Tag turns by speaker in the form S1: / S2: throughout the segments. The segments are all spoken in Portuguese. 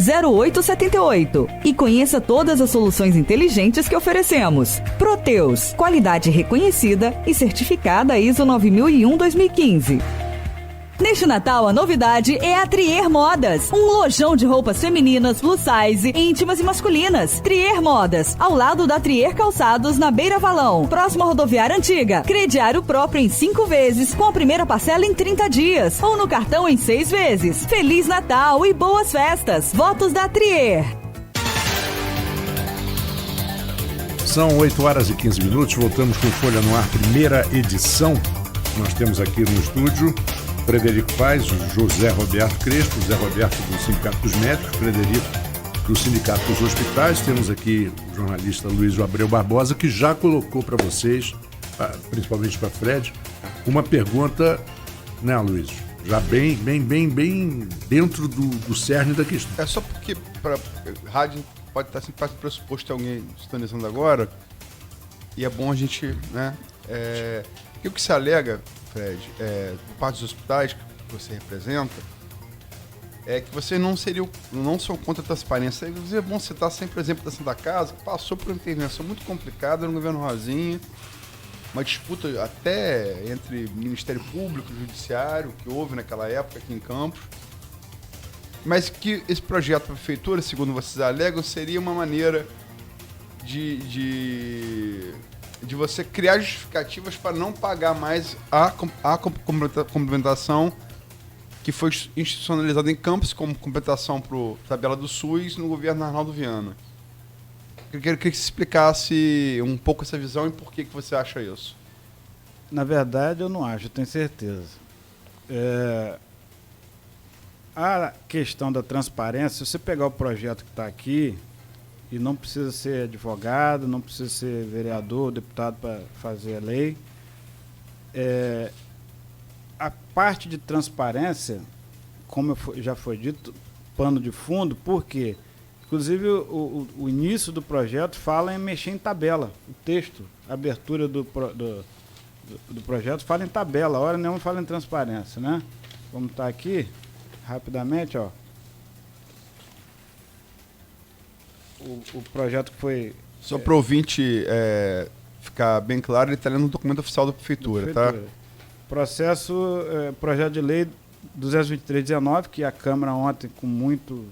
S1: 0878 e conheça todas as soluções inteligentes que oferecemos. Proteus, qualidade reconhecida e certificada ISO 9001-2015. Neste Natal, a novidade é a Trier Modas, um lojão de roupas femininas, plus size, íntimas e masculinas. Trier Modas, ao lado da Trier Calçados, na Beira Valão, próximo à rodoviária antiga. Crediário próprio em 5 vezes, com a primeira parcela em 30 dias, ou no cartão em 6 vezes. Feliz Natal e boas festas! Votos da Trier.
S2: São 8h15, voltamos com Folha no Ar, primeira edição. Nós temos aqui no estúdio Frederico Paes, o José Roberto Crespo, José Roberto do Sindicato dos Médicos, Frederico do Sindicato dos Hospitais. Temos aqui o jornalista Luiz Abreu Barbosa, que já colocou para vocês, principalmente para Fred, uma pergunta, né, Luiz? Já bem dentro do cerne da questão.
S3: É só porque para rádio pode estar sempre fazendo pressuposto de alguém sintonizando agora, e é bom a gente, né? O que se alega, Fred, por parte dos hospitais que você representa, é que vocês não são contra a transparência. Inclusive é bom citar sempre o exemplo da Santa Casa, que passou por uma intervenção muito complicada no governo Rosinha, uma disputa até entre Ministério Público e Judiciário, que houve naquela época aqui em Campos, mas que esse projeto para a Prefeitura, segundo vocês alegam, seria uma maneira de você criar justificativas para não pagar mais a complementação que foi institucionalizada em Campos como complementação para a tabela do SUS no governo Arnaldo Viana. Eu queria que você explicasse um pouco essa visão e por que você acha isso.
S4: Na verdade, eu não acho, eu tenho certeza. A questão da transparência, se você pegar o projeto que está aqui, e não precisa ser advogado, não precisa ser vereador, deputado para fazer a lei. A parte de transparência, como já foi dito, pano de fundo, porque, inclusive, o início do projeto fala em mexer em tabela. O texto, a abertura do projeto fala em tabela, a hora nenhuma fala em transparência, né? Vamos estar aqui, rapidamente, ó. O projeto que foi...
S3: Só para o ouvinte ficar bem claro, ele está lendo no documento oficial da Prefeitura, tá?
S4: Projeto de lei 223/19, que a Câmara ontem, com muito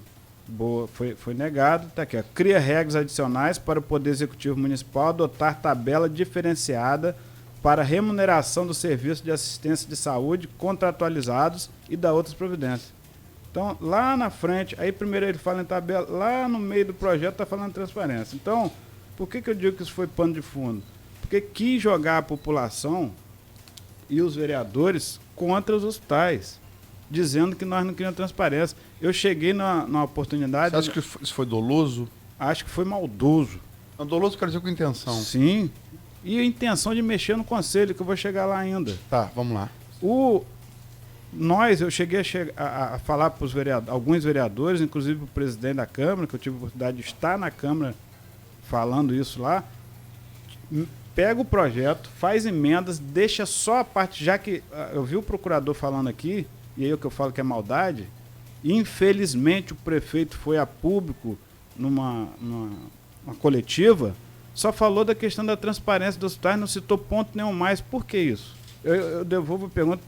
S4: boa, foi negado. Está aqui, ó. Cria regras adicionais para o Poder Executivo Municipal adotar tabela diferenciada para remuneração do serviço de assistência de saúde contratualizados e da outras providências. Então, lá na frente, aí primeiro ele fala em tabela, lá no meio do projeto está falando de transparência. Então, por que eu digo que isso foi pano de fundo? Porque quis jogar a população e os vereadores contra os hospitais, dizendo que nós não queríamos transparência. Eu cheguei na oportunidade...
S3: Você acha que isso foi doloso?
S4: Acho que foi maldoso.
S3: Não, doloso quer dizer com intenção.
S4: Sim. E a intenção de mexer no conselho, que eu vou chegar lá ainda.
S3: Tá, vamos lá.
S4: Eu cheguei a falar para alguns vereadores, inclusive o presidente da Câmara, que eu tive a oportunidade de estar na Câmara falando isso lá. Pega o projeto, faz emendas, deixa só a parte, já que eu vi o procurador falando aqui, e aí o que eu falo que é maldade, infelizmente o prefeito foi a público numa coletiva, só falou da questão da transparência dos hospitais, não citou ponto nenhum mais. Por que isso? Eu devolvo a pergunta,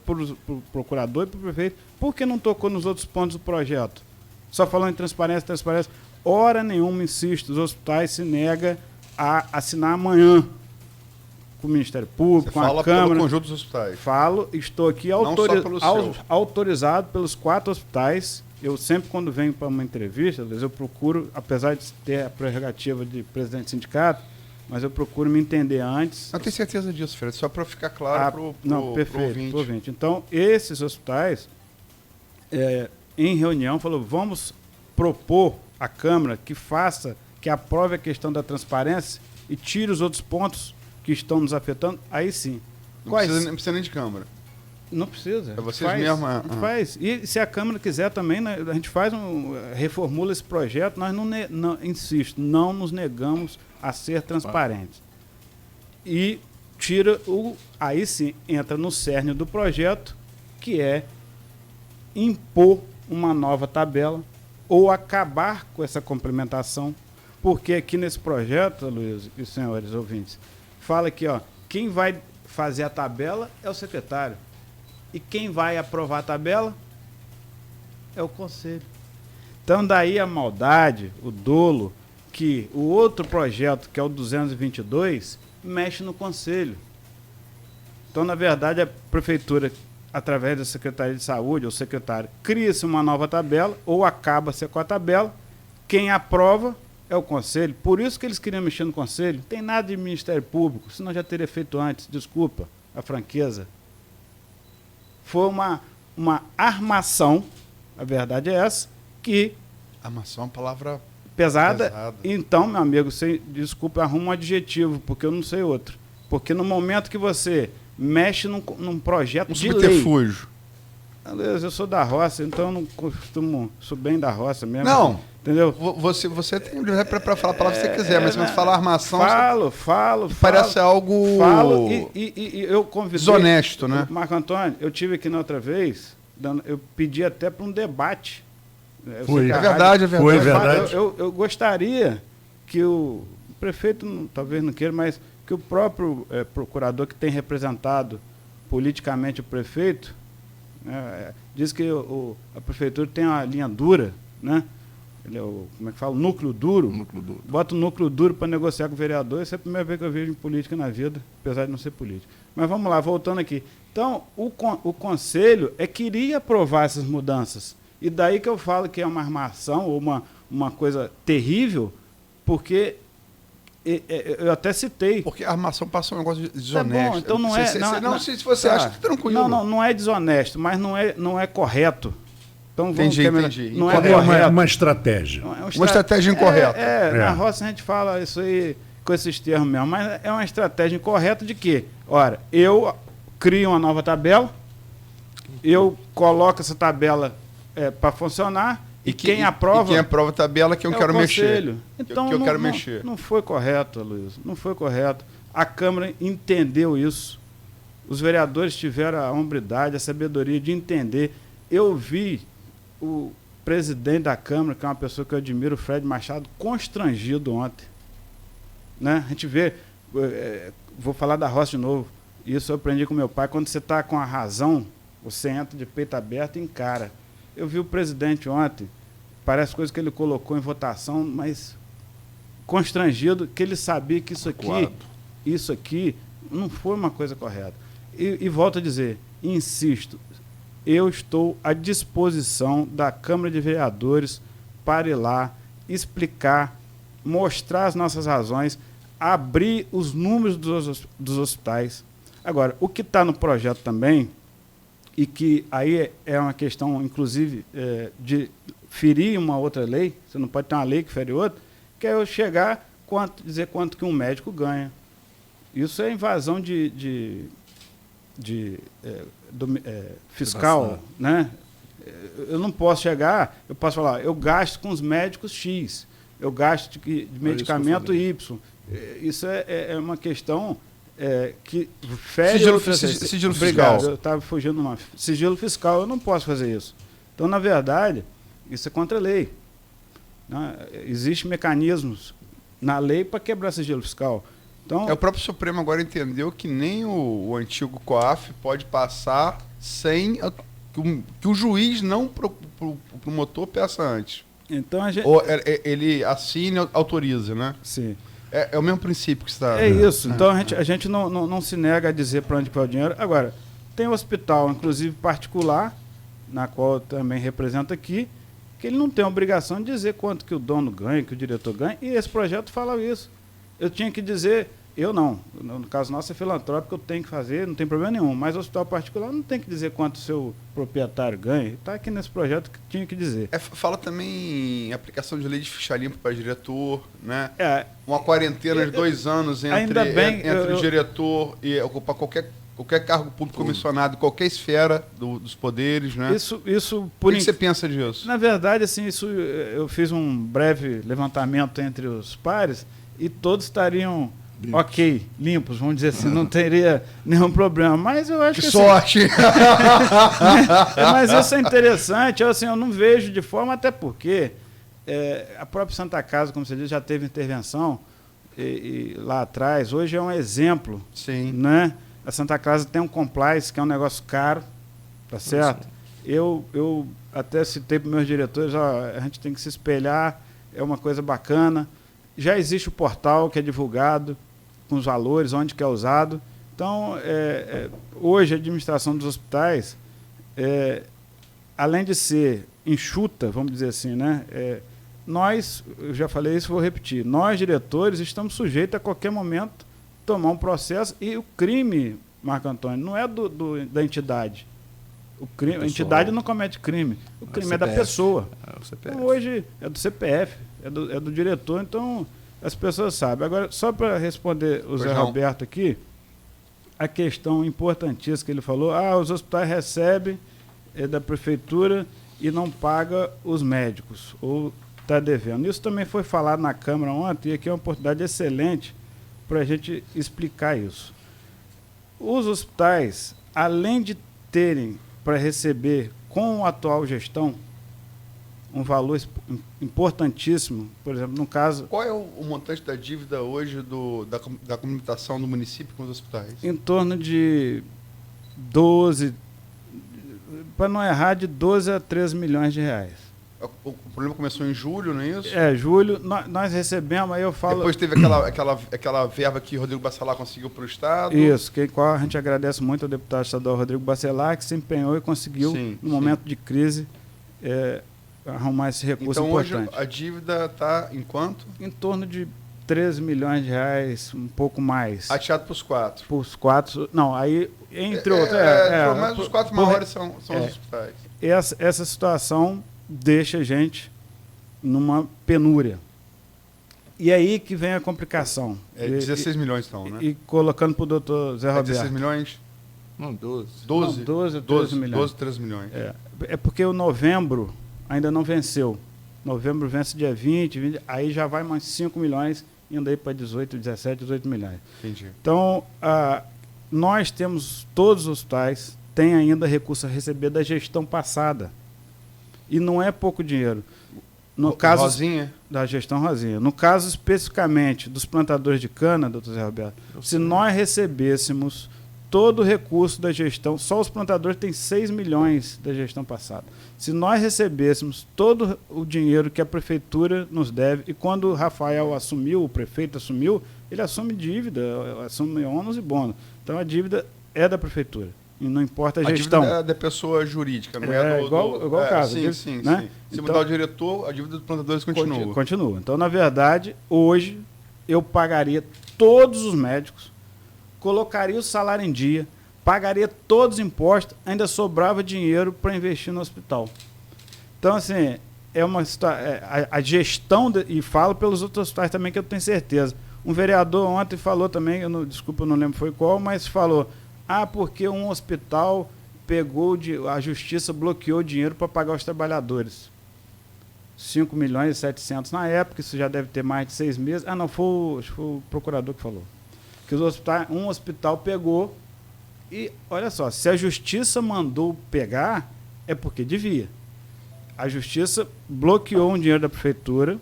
S4: para o procurador e para o prefeito, por que não tocou nos outros pontos do projeto? Só falando em transparência. Hora nenhuma, insisto, os hospitais se negam a assinar amanhã com o Ministério Público, com a Câmara. Você fala pelo
S3: conjunto dos hospitais?
S4: Falo, estou aqui autorizado pelos 4 hospitais. Eu sempre, quando venho para uma entrevista, eu procuro, apesar de ter a prerrogativa de presidente do sindicato, mas eu procuro me entender antes.
S3: Eu tenho certeza disso, Fred, só para ficar claro para o
S4: ouvinte. Então, esses hospitais, em reunião, falou, vamos propor à Câmara que aprove a questão da transparência e tire os outros pontos que estão nos afetando, aí sim.
S3: Não precisa nem de Câmara.
S4: Não precisa.
S3: É vocês mesmos.
S4: A gente faz. E se a Câmara quiser também, né, a gente reformula esse projeto, nós insisto, não nos negamos a ser transparentes. E tira aí sim, entra no cerne do projeto, que é impor uma nova tabela ou acabar com essa complementação, porque aqui nesse projeto, Luiz e senhores ouvintes, fala aqui, ó, quem vai fazer a tabela é o secretário. E quem vai aprovar a tabela é o conselho. Então, daí a maldade, o dolo, que o outro projeto, que é o 222, mexe no conselho. Então, na verdade, a prefeitura, através da Secretaria de Saúde, ou secretário, cria-se uma nova tabela, ou acaba-se com a tabela, quem aprova é o conselho. Por isso que eles queriam mexer no conselho. Não tem nada de Ministério Público, senão já teria feito antes. Desculpa a franqueza. Foi uma armação, a verdade é essa, que...
S3: Armação é uma palavra
S4: pesada.
S3: pesada.
S4: Então, meu amigo, você, desculpa, arruma um adjetivo, porque eu não sei outro. Porque no momento que você mexe num projeto de lei...
S3: subterfúgio.
S4: Eu sou da roça, então eu não costumo... Sou bem da roça mesmo.
S3: Não.
S4: Entendeu?
S3: Você tem livre para falar a palavra que você quiser, mas se você falar armação...
S4: Falo.
S3: Parece algo...
S4: Falo e eu convidei...
S3: Desonesto, né?
S4: Marco Antônio, eu tive aqui na outra vez, eu pedi até para um debate.
S2: Foi.
S3: É verdade.
S2: Foi verdade.
S4: Eu gostaria que o prefeito, talvez não queira, mas que o próprio procurador que tem representado politicamente o prefeito, né, diz que a prefeitura tem uma linha dura, né? Ele é como é que fala? Núcleo duro. Bota o núcleo duro para negociar com o vereador. Essa é a primeira vez que eu vejo em política na vida, apesar de não ser político. Mas vamos lá, voltando aqui. Então, o Conselho queria aprovar essas mudanças. E daí que eu falo que é uma armação ou uma coisa terrível, porque eu até citei.
S3: Porque a armação passa um negócio desonesto.
S4: Tá bom, então não é...
S3: Se você acha que tranquilo.
S4: Não é desonesto, mas não é correto. Então,
S3: entendi.
S4: Não é correto.
S2: Uma estratégia.
S3: Uma estratégia incorreta.
S4: Na roça a gente fala isso aí com esses termos mesmo, mas é uma estratégia incorreta de quê? Ora, eu crio uma nova tabela, eu coloco essa tabela para funcionar, e quem aprova...
S3: E quem aprova a tabela que eu quero mexer.
S4: Então,
S3: eu quero mexer.
S4: Não foi correto, Luiz, não foi correto. A Câmara entendeu isso. Os vereadores tiveram a hombridade, a sabedoria de entender. Eu vi o presidente da Câmara, que é uma pessoa que eu admiro, o Fred Machado, constrangido ontem. Né? A gente vê, vou falar da roça de novo, isso eu aprendi com meu pai, quando você está com a razão, você entra de peito aberto e encara. Eu vi o presidente ontem, parece coisa que ele colocou em votação, mas constrangido, que ele sabia que isso aqui não foi uma coisa correta. E volto a dizer, insisto, eu estou à disposição da Câmara de Vereadores para ir lá, explicar, mostrar as nossas razões, abrir os números dos hospitais. Agora, o que está no projeto também, e que aí é uma questão, inclusive, de ferir uma outra lei, você não pode ter uma lei que fere outra, que é eu chegar, dizer quanto que um médico ganha. Isso é invasão fiscal, né? Eu não posso chegar, eu posso falar, eu gasto com os médicos X, eu gasto de medicamento Y. Isso é uma questão que fere
S3: sigilo
S4: fiscal.
S3: Obrigado,
S4: eu estava fugindo uma sigilo fiscal, eu não posso fazer isso. Então, na verdade, isso é contra a lei. Né? Existem mecanismos na lei para quebrar sigilo fiscal. Então,
S3: o próprio Supremo agora entendeu que nem o antigo COAF pode passar sem que o juiz não promotor peça antes.
S4: Então
S3: ou ele assine e autoriza, né?
S4: Sim.
S3: É o mesmo princípio que está...
S4: É isso. Então a gente não se nega a dizer para onde vai o dinheiro. Agora, tem um hospital, inclusive particular, na qual eu também represento aqui, que ele não tem a obrigação de dizer quanto que o dono ganha, que o diretor ganha, e esse projeto fala isso. Eu tinha que dizer, eu não, no caso nosso é filantrópico, eu tenho que fazer, não tem problema nenhum, mas o hospital particular não tem que dizer quanto o seu proprietário ganha, está aqui nesse projeto que tinha que dizer.
S3: Fala também em aplicação de lei de ficha limpa para diretor, né?
S4: Uma
S3: quarentena de 2 anos entre o diretor e ocupar qualquer cargo público comissionado, qualquer esfera dos poderes, né?
S4: Isso
S3: o que você pensa disso?
S4: Na verdade, assim, eu fiz um breve levantamento entre os pares e todos estariam ok, limpos, vamos dizer assim, não teria nenhum problema. Mas eu acho que...
S3: sorte!
S4: Mas isso é interessante, eu não vejo de forma, até porque a própria Santa Casa, como você disse, já teve intervenção e lá atrás. Hoje é um exemplo.
S3: Sim.
S4: Né? A Santa Casa tem um compliance, que é um negócio caro, tá certo? Eu até citei para meus diretores, a gente tem que se espelhar, é uma coisa bacana. Já existe o portal que é divulgado, com os valores, onde que é usado. Então, hoje a administração dos hospitais, além de ser enxuta, vamos dizer assim, né? Nós, eu já falei isso, vou repetir, nós, diretores, estamos sujeitos a qualquer momento tomar um processo, e o crime, Marco Antônio, não é da entidade. A entidade não comete crime. O crime é da pessoa. Então, hoje é do CPF, é do diretor, então as pessoas sabem. Agora, só para responder o Zé Roberto aqui, a questão importantíssima que ele falou, os hospitais recebem da prefeitura e não paga os médicos, ou está devendo. Isso também foi falado na Câmara ontem, e aqui é uma oportunidade excelente para a gente explicar isso. Os hospitais, além de terem para receber com a atual gestão um valor importantíssimo, por exemplo, no caso...
S3: Qual é o montante da dívida hoje da comunicação do município com os hospitais?
S4: Em torno de 12, para não errar, de 12 a 13 milhões de reais.
S3: O problema começou em julho, não é isso?
S4: Julho, nós recebemos, aí eu falo...
S3: Depois teve aquela verba que o Rodrigo Bacelar conseguiu para o Estado.
S4: Isso, qual a gente agradece muito ao deputado estadual Rodrigo Bacelar, que se empenhou e conseguiu, no momento de crise, arrumar esse recurso importante.
S3: Então, hoje, a dívida está em quanto?
S4: Em torno de 13 milhões de reais, um pouco mais.
S3: Ateado para os 4?
S4: Para os 4, não, aí, entre outros...
S3: mas os 4 maiores são os hospitais.
S4: Essa situação deixa a gente numa penúria. E aí que vem a complicação.
S3: 16 milhões, então, né?
S4: E colocando para o doutor Zé Roberto.
S3: 16 milhões?
S4: Não, 12.
S3: 12?
S4: 13 milhões.
S3: 12, 13 milhões.
S4: É porque o novembro ainda não venceu. Novembro vence dia 20, aí já vai mais 5 milhões, indo aí para 18, 17, 18 milhões.
S3: Entendi.
S4: Então, nós temos, todos os hospitais têm ainda recurso a receber da gestão passada. E não é pouco dinheiro. No caso
S3: Rosinha?
S4: Da gestão Rosinha. No caso especificamente dos plantadores de cana, doutor Zé Roberto, se nós recebêssemos todo o recurso da gestão, só os plantadores têm 6 milhões da gestão passada. Se nós recebêssemos todo o dinheiro que a prefeitura nos deve, e quando o Rafael assumiu, o prefeito assumiu, ele assume dívida, assume ônus e bônus. Então a dívida é da prefeitura. E não importa a gestão.
S3: A dívida é da pessoa jurídica, não é
S4: igual o caso.
S3: Sim.
S4: Né?
S3: Se mudar o diretor, a dívida dos plantadores continua.
S4: Continua. Então, na verdade, hoje, eu pagaria todos os médicos, colocaria o salário em dia, pagaria todos os impostos, ainda sobrava dinheiro para investir no hospital. Então, assim, a gestão, e falo pelos outros hospitais também, que eu tenho certeza. Um vereador ontem falou também, desculpa, eu não lembro foi qual, mas falou... porque um hospital a justiça bloqueou o dinheiro para pagar os trabalhadores. 5 milhões e 700 na época, isso já deve ter mais de 6 meses. Não, foi o procurador que falou. Que um hospital pegou e, olha só, se a justiça mandou pegar, é porque devia. A justiça bloqueou um dinheiro da prefeitura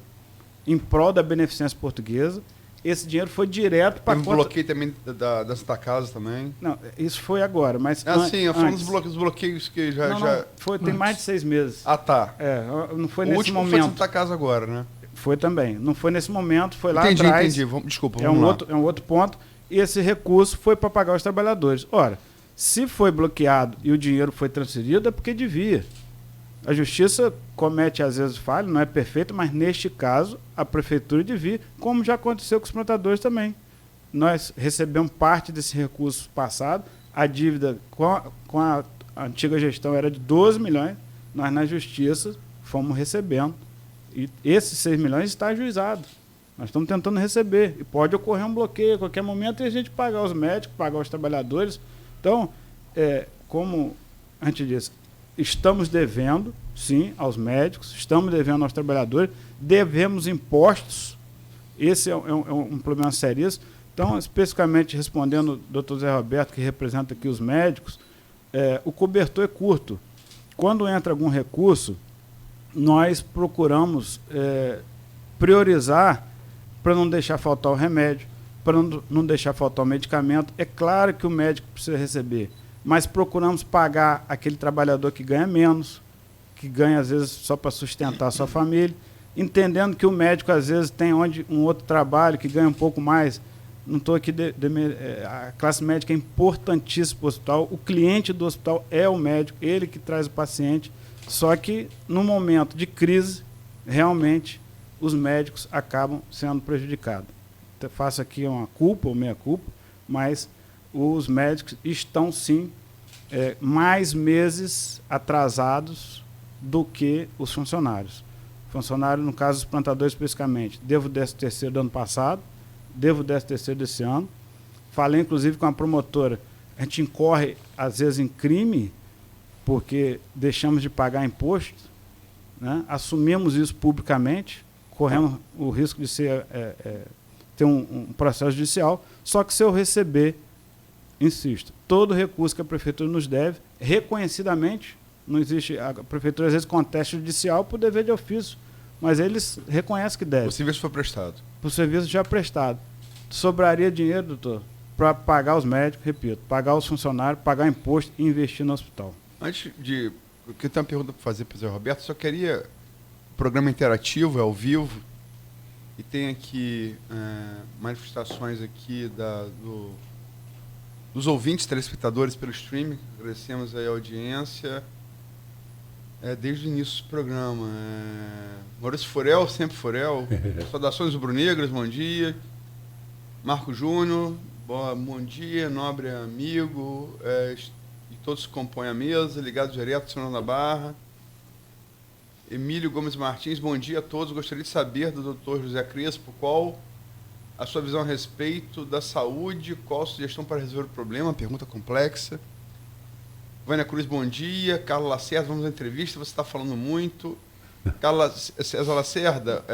S4: em prol da beneficência portuguesa. Esse dinheiro foi direto para a conta...
S3: bloqueio também da Santa Casa também.
S4: Não, isso foi agora, mas...
S3: sim, eu falo dos bloqueios que já...
S4: Não, tem mais de 6 meses.
S3: Tá.
S4: Não foi
S3: o
S4: nesse
S3: último
S4: momento.
S3: Foi Santa Casa agora, né?
S4: Foi também. Não foi nesse momento, foi lá atrás.
S3: Entendi. Desculpa,
S4: vamos lá. É um outro ponto. E esse recurso foi para pagar os trabalhadores. Ora, se foi bloqueado e o dinheiro foi transferido, é porque devia. A justiça comete, às vezes, falha, não é perfeita, mas neste caso, a prefeitura devia, como já aconteceu com os plantadores também. Nós recebemos parte desse recurso passado, a dívida com a antiga gestão era de 12 milhões, nós na justiça fomos recebendo. E esses 6 milhões está ajuizado. Nós estamos tentando receber. E pode ocorrer um bloqueio a qualquer momento e a gente pagar os médicos, pagar os trabalhadores. Então, como a gente disse, estamos devendo, sim, aos médicos, estamos devendo aos trabalhadores, devemos impostos, esse é um problema seríssimo, Então, especificamente respondendo o Dr. Zé Roberto, que representa aqui os médicos, o cobertor é curto. Quando entra algum recurso, nós procuramos priorizar para não deixar faltar o remédio, para não deixar faltar o medicamento. É claro que o médico precisa receber, mas procuramos pagar aquele trabalhador que ganha menos, que ganha às vezes só para sustentar a sua família, entendendo que o médico às vezes tem um outro trabalho que ganha um pouco mais. Não estou aqui... a classe médica é importantíssima para o hospital. O cliente do hospital é o médico, ele que traz o paciente. Só que, no momento de crise, realmente, os médicos acabam sendo prejudicados. Então, faço aqui uma culpa ou meia-culpa, mas os médicos estão, sim, mais meses atrasados do que os funcionários. Funcionário, no caso dos plantadores especificamente, devo o 13º do ano passado, devo o 13º desse ano. Falei, inclusive, com a promotora. A gente incorre, às vezes, em crime, porque deixamos de pagar imposto, né? Assumimos isso publicamente, corremos o risco de ter um processo judicial, só que se eu receber, insisto, todo recurso que a prefeitura nos deve, reconhecidamente, não existe, a prefeitura às vezes contesta judicial por dever de ofício, mas eles reconhecem que deve.
S3: O serviço foi prestado.
S4: O serviço já prestado. Sobraria dinheiro, doutor, para pagar os médicos, repito, pagar os funcionários, pagar imposto e investir no hospital.
S3: Antes de... Eu tenho uma pergunta para fazer para o Zé Roberto. Só queria... Programa interativo, é ao vivo. E tem aqui manifestações aqui dos ouvintes, telespectadores pelo streaming. Agradecemos aí a audiência. Desde o início do programa. Maurício Furel, sempre Furel. Saudações rubro-negras, bom dia. Marco Júnior, bom dia, nobre amigo. E todos que compõem a mesa, ligado direto, Senhor da Barra. Emílio Gomes Martins, bom dia a todos. Gostaria de saber do Dr. José Crespo qual a sua visão a respeito da saúde, qual a sugestão para resolver o problema, pergunta complexa. Vânia Cruz, bom dia. Carla Lacerda, vamos à entrevista, você está falando muito. Carla César Lacerda,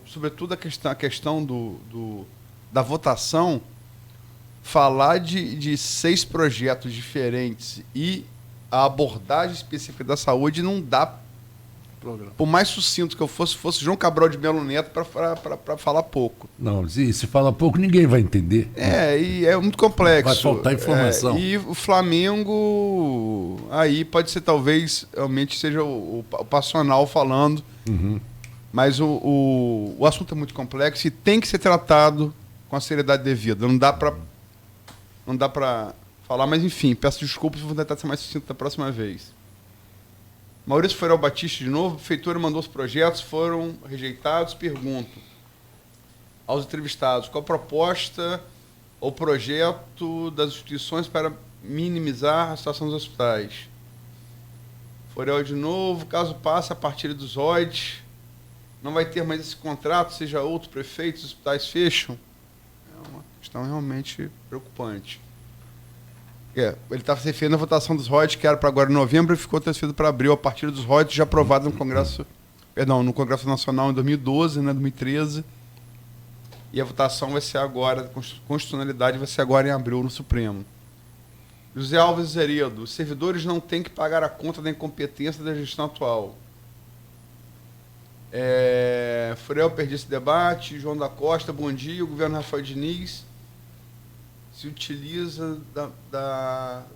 S3: sobretudo a questão da votação, falar de 6 projetos diferentes e a abordagem específica da saúde não dá, por mais sucinto que eu fosse João Cabral de Melo Neto para falar pouco.
S2: Não, se fala pouco, ninguém vai entender.
S3: E é muito complexo.
S2: Vai faltar informação.
S3: E o Flamengo, aí pode ser, talvez, realmente seja o passional falando, mas o assunto é muito complexo e tem que ser tratado com a seriedade devida. Não dá para falar, mas enfim, peço desculpas, vou tentar ser mais sucinto da próxima vez. Maurício Furel Batista, de novo, a prefeitura mandou os projetos, foram rejeitados. Pergunto aos entrevistados, qual a proposta ou projeto das instituições para minimizar a situação dos hospitais? Furel de novo, caso passe a partir dos royalties, não vai ter mais esse contrato, seja outro prefeito, os hospitais fecham? É uma questão realmente preocupante. Ele está se referindo à votação dos royalties, que era para agora em novembro, e ficou transferido para abril, a partir dos royalties já aprovado no Congresso Nacional em 2012, 2013. E a votação vai ser agora, a constitucionalidade vai ser agora em abril no Supremo. José Alves Zeredo, os servidores não têm que pagar a conta da incompetência da gestão atual. Furel, perdi esse debate. João da Costa, bom dia. O governo Rafael Diniz se utiliza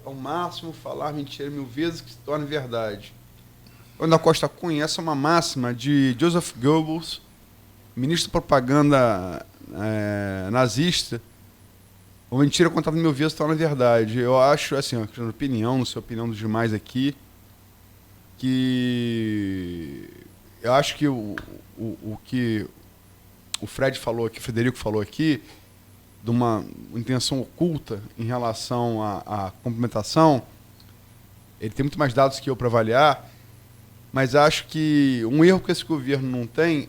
S3: ao máximo falar mentira 1000 vezes que se torne verdade. João da Costa Cunha, essa é uma máxima de Joseph Goebbels, ministro de propaganda nazista. Uma mentira contada 1000 vezes se torna verdade. Eu acho, assim, na opinião, não sei a opinião dos demais aqui, que eu acho que o que o Frederico falou aqui, de uma intenção oculta em relação à complementação, ele tem muito mais dados que eu para avaliar, mas acho que um erro que esse governo não tem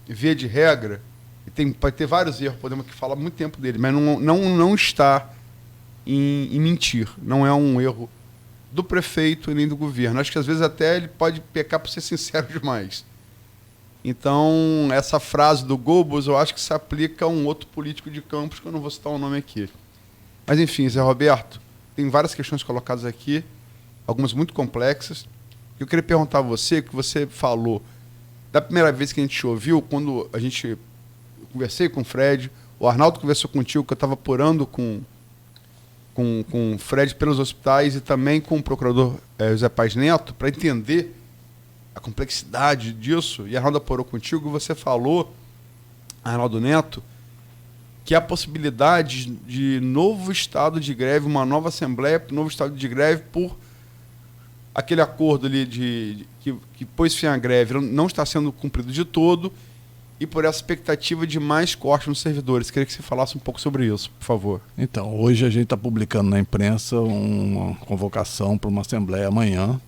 S3: via de regra, e pode ter vários erros, podemos aqui falar muito tempo dele, mas não está em mentir. Não é um erro do prefeito e nem do governo. Acho que às vezes até ele pode pecar por ser sincero demais. Então, essa frase do Goebbels, eu acho que se aplica a um outro político de Campos, que eu não vou citar o nome aqui. Mas, enfim, Zé Roberto, tem várias questões colocadas aqui, algumas muito complexas. Eu queria perguntar a você, que você falou, da primeira vez que a gente te ouviu, quando eu conversei com o Fred, o Arnaldo conversou contigo, que eu estava apurando com o Fred pelos hospitais e também com o procurador José Paz Neto, para entender a complexidade disso, e Arnaldo apurou contigo, e você falou, Arnaldo Neto, que há possibilidade de novo estado de greve, uma nova assembleia, novo estado de greve por aquele acordo ali que pôs fim à greve não está sendo cumprido de todo e por essa expectativa de mais cortes nos servidores. Queria que você falasse um pouco sobre isso, por favor.
S5: Então, hoje a gente está publicando na imprensa uma convocação para uma assembleia amanhã.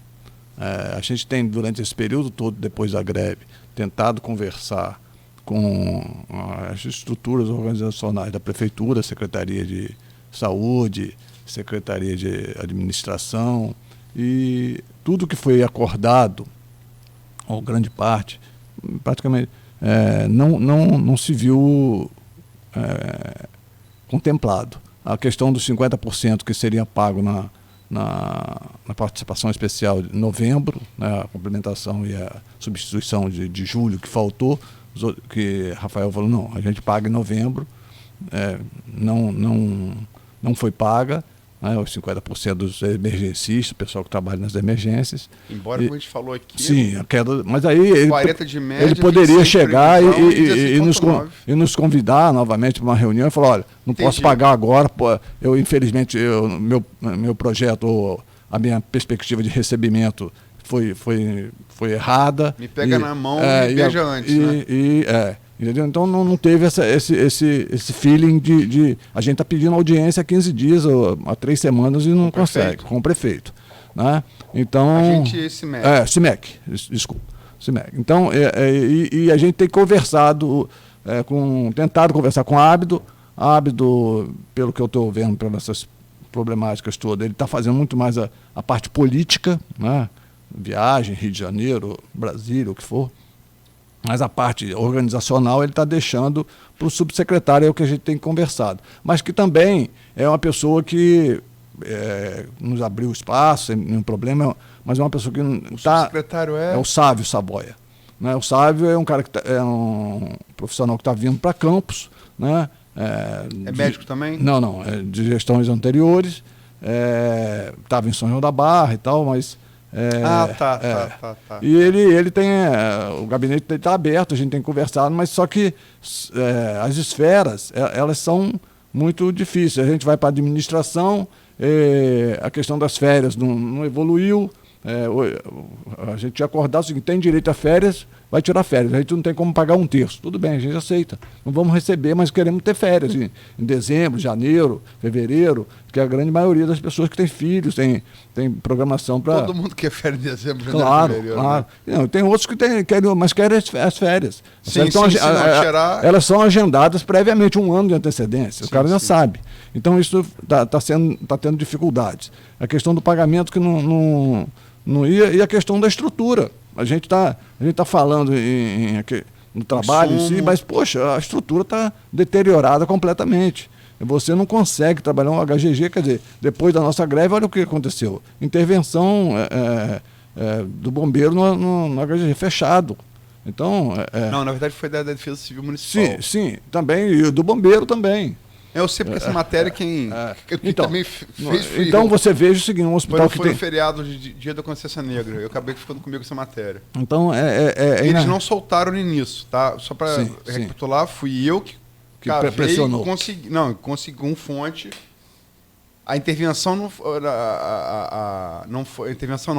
S5: A gente tem, durante esse período todo, depois da greve, tentado conversar com as estruturas organizacionais da Prefeitura, Secretaria de Saúde, Secretaria de Administração, e tudo que foi acordado, ou grande parte, praticamente, não se viu contemplado. A questão dos 50% que seria pago na participação especial de novembro, né, a complementação e a substituição de julho que faltou, que Rafael falou, não, a gente paga em novembro, não foi paga, né, os 50% dos emergencistas, o pessoal que trabalha nas emergências.
S3: Embora, como a gente falou aqui,
S5: sim, a queda, mas aí
S3: 40 de média,
S5: ele poderia chegar
S3: e
S5: nos convidar novamente para uma reunião e falar, olha, não
S3: Entendi.
S5: Posso pagar agora, infelizmente, meu projeto, a minha perspectiva de recebimento foi errada.
S3: Me pega na mão e beija antes, né?
S5: Entendeu? Então não teve esse feeling de a gente está pedindo audiência há 15 dias, ou há 3 semanas e não consegue, com o prefeito. Né? Então,
S3: a gente
S5: CIMEC, desculpa. CIMEC. Então, e a gente tem conversado, tentado conversar com o Ábido. Ábido, pelo que eu estou vendo, pelas essas problemáticas todas, ele está fazendo muito mais a parte política, né? Viagem, Rio de Janeiro, Brasília, o que for. Mas a parte organizacional ele está deixando para o subsecretário, é o que a gente tem conversado. Mas que também é uma pessoa que nos abriu espaço, sem nenhum problema, mas é uma pessoa que está...
S3: O subsecretário
S5: é o Sávio Saboia. Né? O Sávio é um cara que é um profissional que está vindo para Campos. Né?
S3: Médico também?
S5: Não, é de gestões anteriores. Estava em São João da Barra e tal, mas...
S3: Tá.
S5: E ele tem, o gabinete dele está aberto, a gente tem conversado, mas só que as esferas, elas são muito difíceis. A gente vai para a administração, a questão das férias não evoluiu, a gente tinha acordado o seguinte, tem direito a férias, vai tirar férias, a gente não tem como pagar 1/3. Tudo bem, a gente aceita. Não vamos receber, mas queremos ter férias em dezembro, janeiro, fevereiro, que é a grande maioria das pessoas que tem filhos, tem programação para...
S3: Todo mundo quer férias em dezembro, janeiro,
S5: claro,
S3: fevereiro.
S5: Claro.
S3: Né?
S5: Não, tem outros que querem as férias.
S3: Sim,
S5: elas são agendadas previamente, 1 ano de antecedência. O cara já sabe. Então isso está tendo dificuldades. A questão do pagamento que não ia, e a questão da estrutura. A gente tá falando no trabalho em si, mas, poxa, a estrutura está deteriorada completamente. Você não consegue trabalhar um HGG, quer dizer, depois da nossa greve, olha o que aconteceu. Intervenção do bombeiro no HGG fechado. Então,
S3: Não, na verdade foi da Defesa Civil Municipal.
S5: Sim, também, e do bombeiro também.
S3: Eu sei porque essa matéria quem também fez foi
S5: então
S3: eu.
S5: você veja o seguinte, um hospital
S3: foi no feriado de Dia da Consciência Negra. Eu acabei ficando comigo essa matéria.
S5: Então
S3: eles não soltaram no início, tá? Só para recapitular, fui eu que cavei,
S5: pressionou.
S3: Consegui um fonte. A intervenção a interdição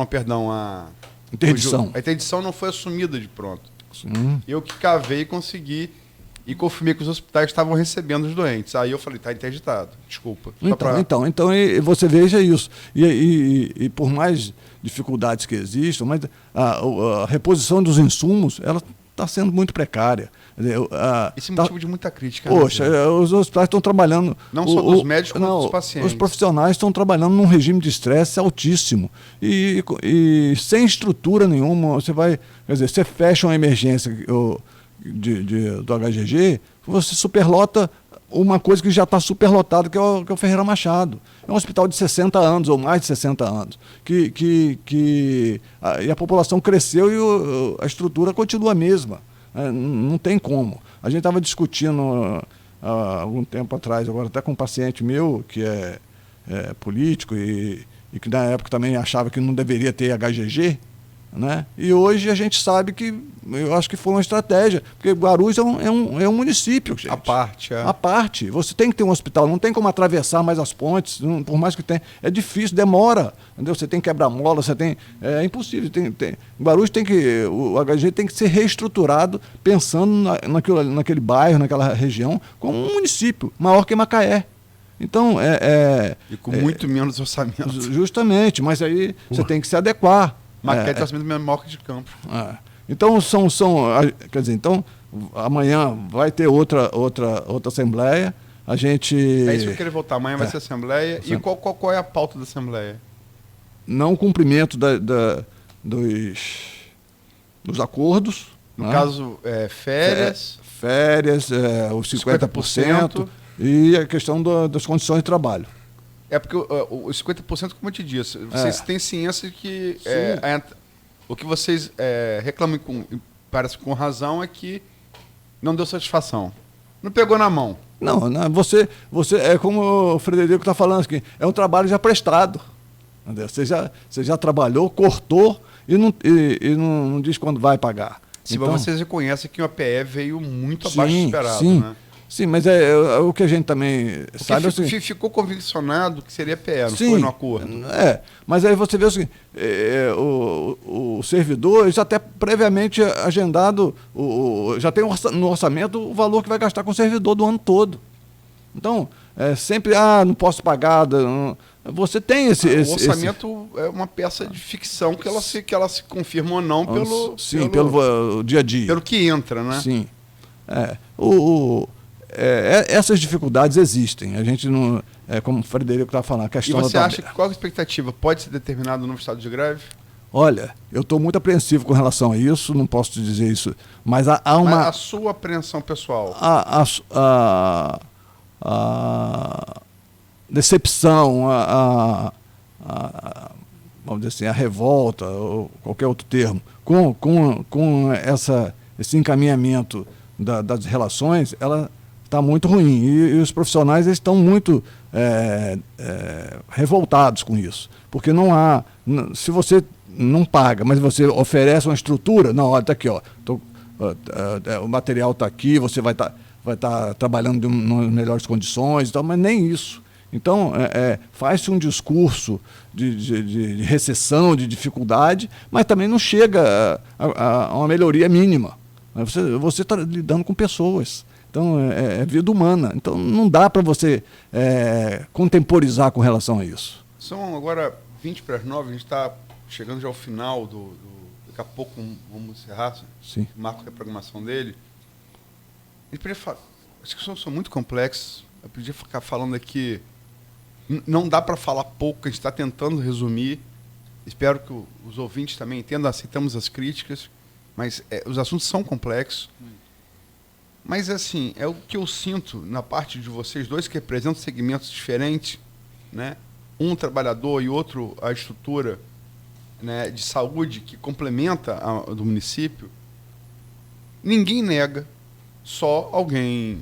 S3: não foi assumida de pronto. Eu que cavei e consegui e confirmei que os hospitais estavam recebendo os doentes. Aí eu falei, está interditado, desculpa.
S5: Então você veja isso. E por mais dificuldades que existam, mas a reposição dos insumos, ela está sendo muito precária.
S3: Esse é motivo de muita crítica.
S5: Poxa, os hospitais estão trabalhando...
S3: Não só dos médicos, como dos pacientes.
S5: Os profissionais estão trabalhando num regime de estresse altíssimo. E sem estrutura nenhuma, você vai... Quer dizer, você fecha uma emergência do HGG, você superlota uma coisa que já está superlotada, que é o Ferreira Machado. É um hospital de 60 anos, ou mais de 60 anos, e a população cresceu e a estrutura continua a mesma. Não tem como. A gente estava discutindo há algum tempo atrás, agora até com um paciente meu, que é político e que na época também achava que não deveria ter HGG, né? E hoje a gente sabe que, eu acho que foi uma estratégia, porque Guarulhos é um município, gente.
S3: A parte.
S5: A parte. Você tem que ter um hospital, não tem como atravessar mais as pontes, por mais que tenha. É difícil, demora. Entendeu? Você tem quebra-mola, é impossível. Guarulhos o HG tem que ser reestruturado pensando naquele bairro, naquela região, como um município maior que Macaé. Então,
S3: e com muito menos orçamento.
S5: Justamente, mas aí você tem que se adequar.
S3: Macaé tem orçamento menor que de Campos.
S5: Então, quer dizer, então, amanhã vai ter outra assembleia. A gente...
S3: É isso que eu queria voltar. Amanhã vai ser assembleia. E qual é a pauta da assembleia?
S5: Não cumprimento dos acordos.
S3: No caso, férias.
S5: Férias, os 50%. E a questão das condições de trabalho.
S3: É porque os 50%, como eu te disse, vocês têm ciência de que o que vocês reclamam, parece com razão, é que não deu satisfação. Não pegou na mão.
S5: Não, você é como o Frederico está falando aqui, é um trabalho já prestado. Entendeu? Você já trabalhou, cortou e não diz quando vai pagar.
S3: Sim, então, vocês reconhecem que o APE veio muito abaixo do esperado, né?
S5: Sim, mas o que a gente também sabe...
S3: Ficou conviccionado que seria PE, não foi no acordo.
S5: Mas aí você vê o seguinte, o servidor já até previamente agendado, já tem no orçamento o valor que vai gastar com o servidor do ano todo. Então, sempre, não posso pagar... Você tem o
S3: orçamento é uma peça de ficção que ela se confirma ou não pelo
S5: dia a dia.
S3: Pelo que entra, né?
S5: Sim. Essas dificuldades existem. A gente não... como o Frederico está falando, a questão...
S3: E você acha que qual a expectativa? Pode ser determinado no novo estado de greve?
S5: Olha, eu estou muito apreensivo com relação a isso, não posso te dizer isso, mas há uma...
S3: Mas a sua apreensão pessoal?
S5: A decepção, vamos dizer assim, a revolta, ou qualquer outro termo, com esse encaminhamento das relações, ela está muito ruim. E os profissionais eles estão muito revoltados com isso. Porque não há... Se você não paga, mas você oferece uma estrutura, não, olha, está aqui, ó, o material está aqui, você vai estar trabalhando em melhores condições e tal, mas nem isso. Então, faz-se um discurso de recessão, de dificuldade, mas também não chega a uma melhoria mínima. Você está lidando com pessoas. Então, é vida humana. Então, não dá para você contemporizar com relação a isso.
S3: São agora 20:09, a gente está chegando já ao final daqui a pouco vamos encerrar.
S5: Sim.
S3: O marco da programação dele. As questões são muito complexas. Eu podia ficar falando aqui. Não dá para falar pouco, a gente está tentando resumir. Espero que os ouvintes também entendam, aceitamos as críticas, mas os assuntos são complexos. Mas, assim, é o que eu sinto na parte de vocês dois, que representam segmentos diferentes, né? Um trabalhador e outro a estrutura, né, de saúde que complementa a do município. Ninguém nega, só alguém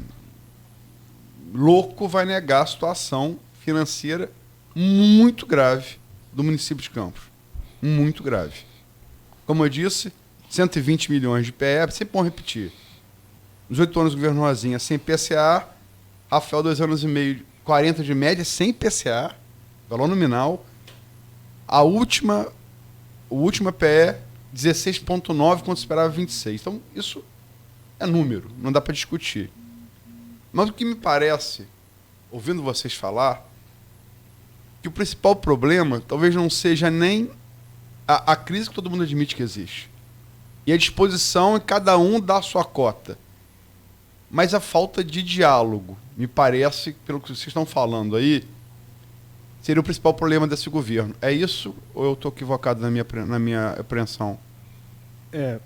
S3: louco vai negar a situação financeira muito grave do município de Campos. Muito grave. Como eu disse, 120 milhões de PE, sempre bom repetir. Nos 8 anos do governo Rosinha, sem PCA. Rafael, 2 anos e meio, 40 de média, sem PCA, valor nominal. O última PE, 16,9, quando se esperava 26. Então, isso é número, não dá para discutir. Mas o que me parece, ouvindo vocês falar, que o principal problema talvez não seja nem a crise que todo mundo admite que existe. E a disposição é cada um dar a sua cota. Mas a falta de diálogo, me parece, pelo que vocês estão falando aí, seria o principal problema desse governo. É isso ou eu estou equivocado na minha apreensão?
S4: É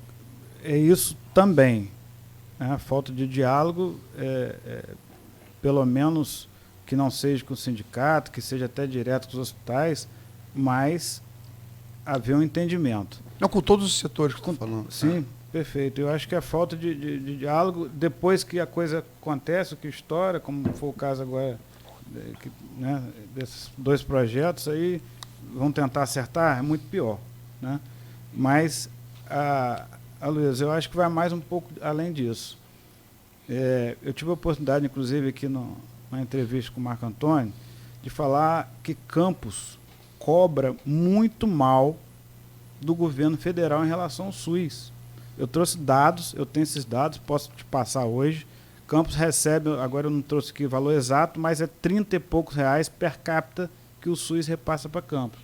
S4: isso também. Né? A falta de diálogo, pelo menos que não seja com o sindicato, que seja até direto com os hospitais, mas haver um entendimento.
S3: Não, com todos os setores que estão falando.
S4: Sim, perfeito. Eu acho que a falta de diálogo, depois que a coisa acontece, o que estoura, como foi o caso agora, né, desses 2 projetos aí, vão tentar acertar, é muito pior. Né? Mas, Luiz, eu acho que vai mais um pouco além disso. Eu tive a oportunidade, inclusive, aqui numa entrevista com o Marco Antônio, de falar que Campos cobra muito mal do governo federal em relação ao SUS. Eu trouxe dados, eu tenho esses dados, posso te passar hoje. Campos recebe, agora eu não trouxe aqui o valor exato, mas é 30 e poucos reais per capita que o SUS repassa para Campos.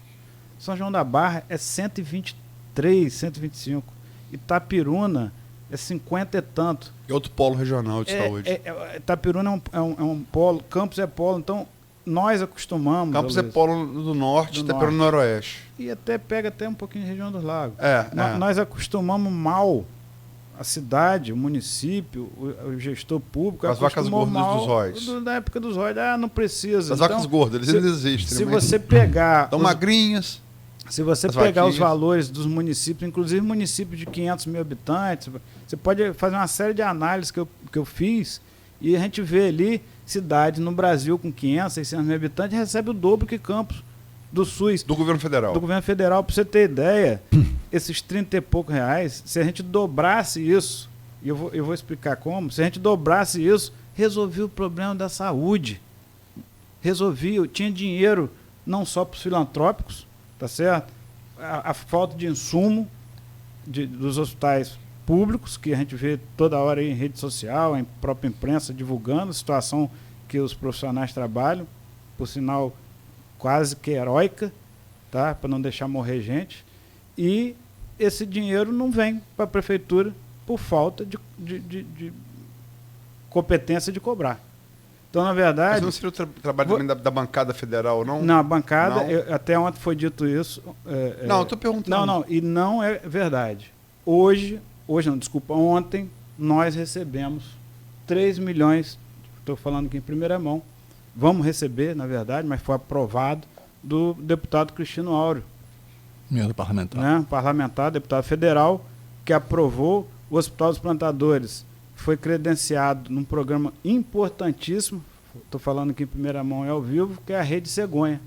S4: São João da Barra é 123, 125. Itapiruna é 50 e tanto.
S3: E outro polo regional de saúde.
S4: Itapiruna é um polo, Campos é polo, então nós acostumamos...
S3: Campos é polo do norte, Itapiruna no noroeste.
S4: E pega até um pouquinho de região dos lagos.
S3: É.
S4: Nós acostumamos mal a cidade, o município, o gestor público.
S3: As vacas gordas dos róis.
S4: Na época dos róis, não precisa.
S3: As vacas gordas, eles ainda existem.
S4: Se você pegar...
S3: Estão magrinhas.
S4: Se você pegar os valores dos municípios, inclusive municípios de 500 mil habitantes, você pode fazer uma série de análises que eu fiz e a gente vê ali cidades no Brasil com 500, 600 mil habitantes recebe o dobro que Campos do SUS.
S3: Do governo federal.
S4: Do governo federal, para você ter ideia, esses 30 e poucos reais, se a gente dobrasse isso, e eu vou explicar como, se a gente dobrasse isso, resolvia o problema da saúde. Tinha dinheiro não só para os filantrópicos, tá certo? A falta de insumo dos hospitais públicos, que a gente vê toda hora aí em rede social, em própria imprensa, divulgando a situação que os profissionais trabalham, por sinal quase que heróica, tá? Para não deixar morrer gente. E esse dinheiro não vem para a prefeitura por falta de competência de cobrar. Então, na verdade...
S3: Mas não seria o trabalho também da bancada federal, não?
S4: Na bancada, até ontem foi dito isso.
S3: Não, eu estou perguntando.
S4: Não, e não é verdade. Ontem nós recebemos 3 milhões, estou falando aqui em primeira mão, vamos receber, na verdade, mas foi aprovado, do deputado Cristino Áureo.
S5: Emenda parlamentar.
S4: Né? Parlamentar, deputado federal, que aprovou o Hospital dos Plantadores. Foi credenciado num programa importantíssimo, estou falando aqui em primeira mão e ao vivo, que é a Rede Cegonha.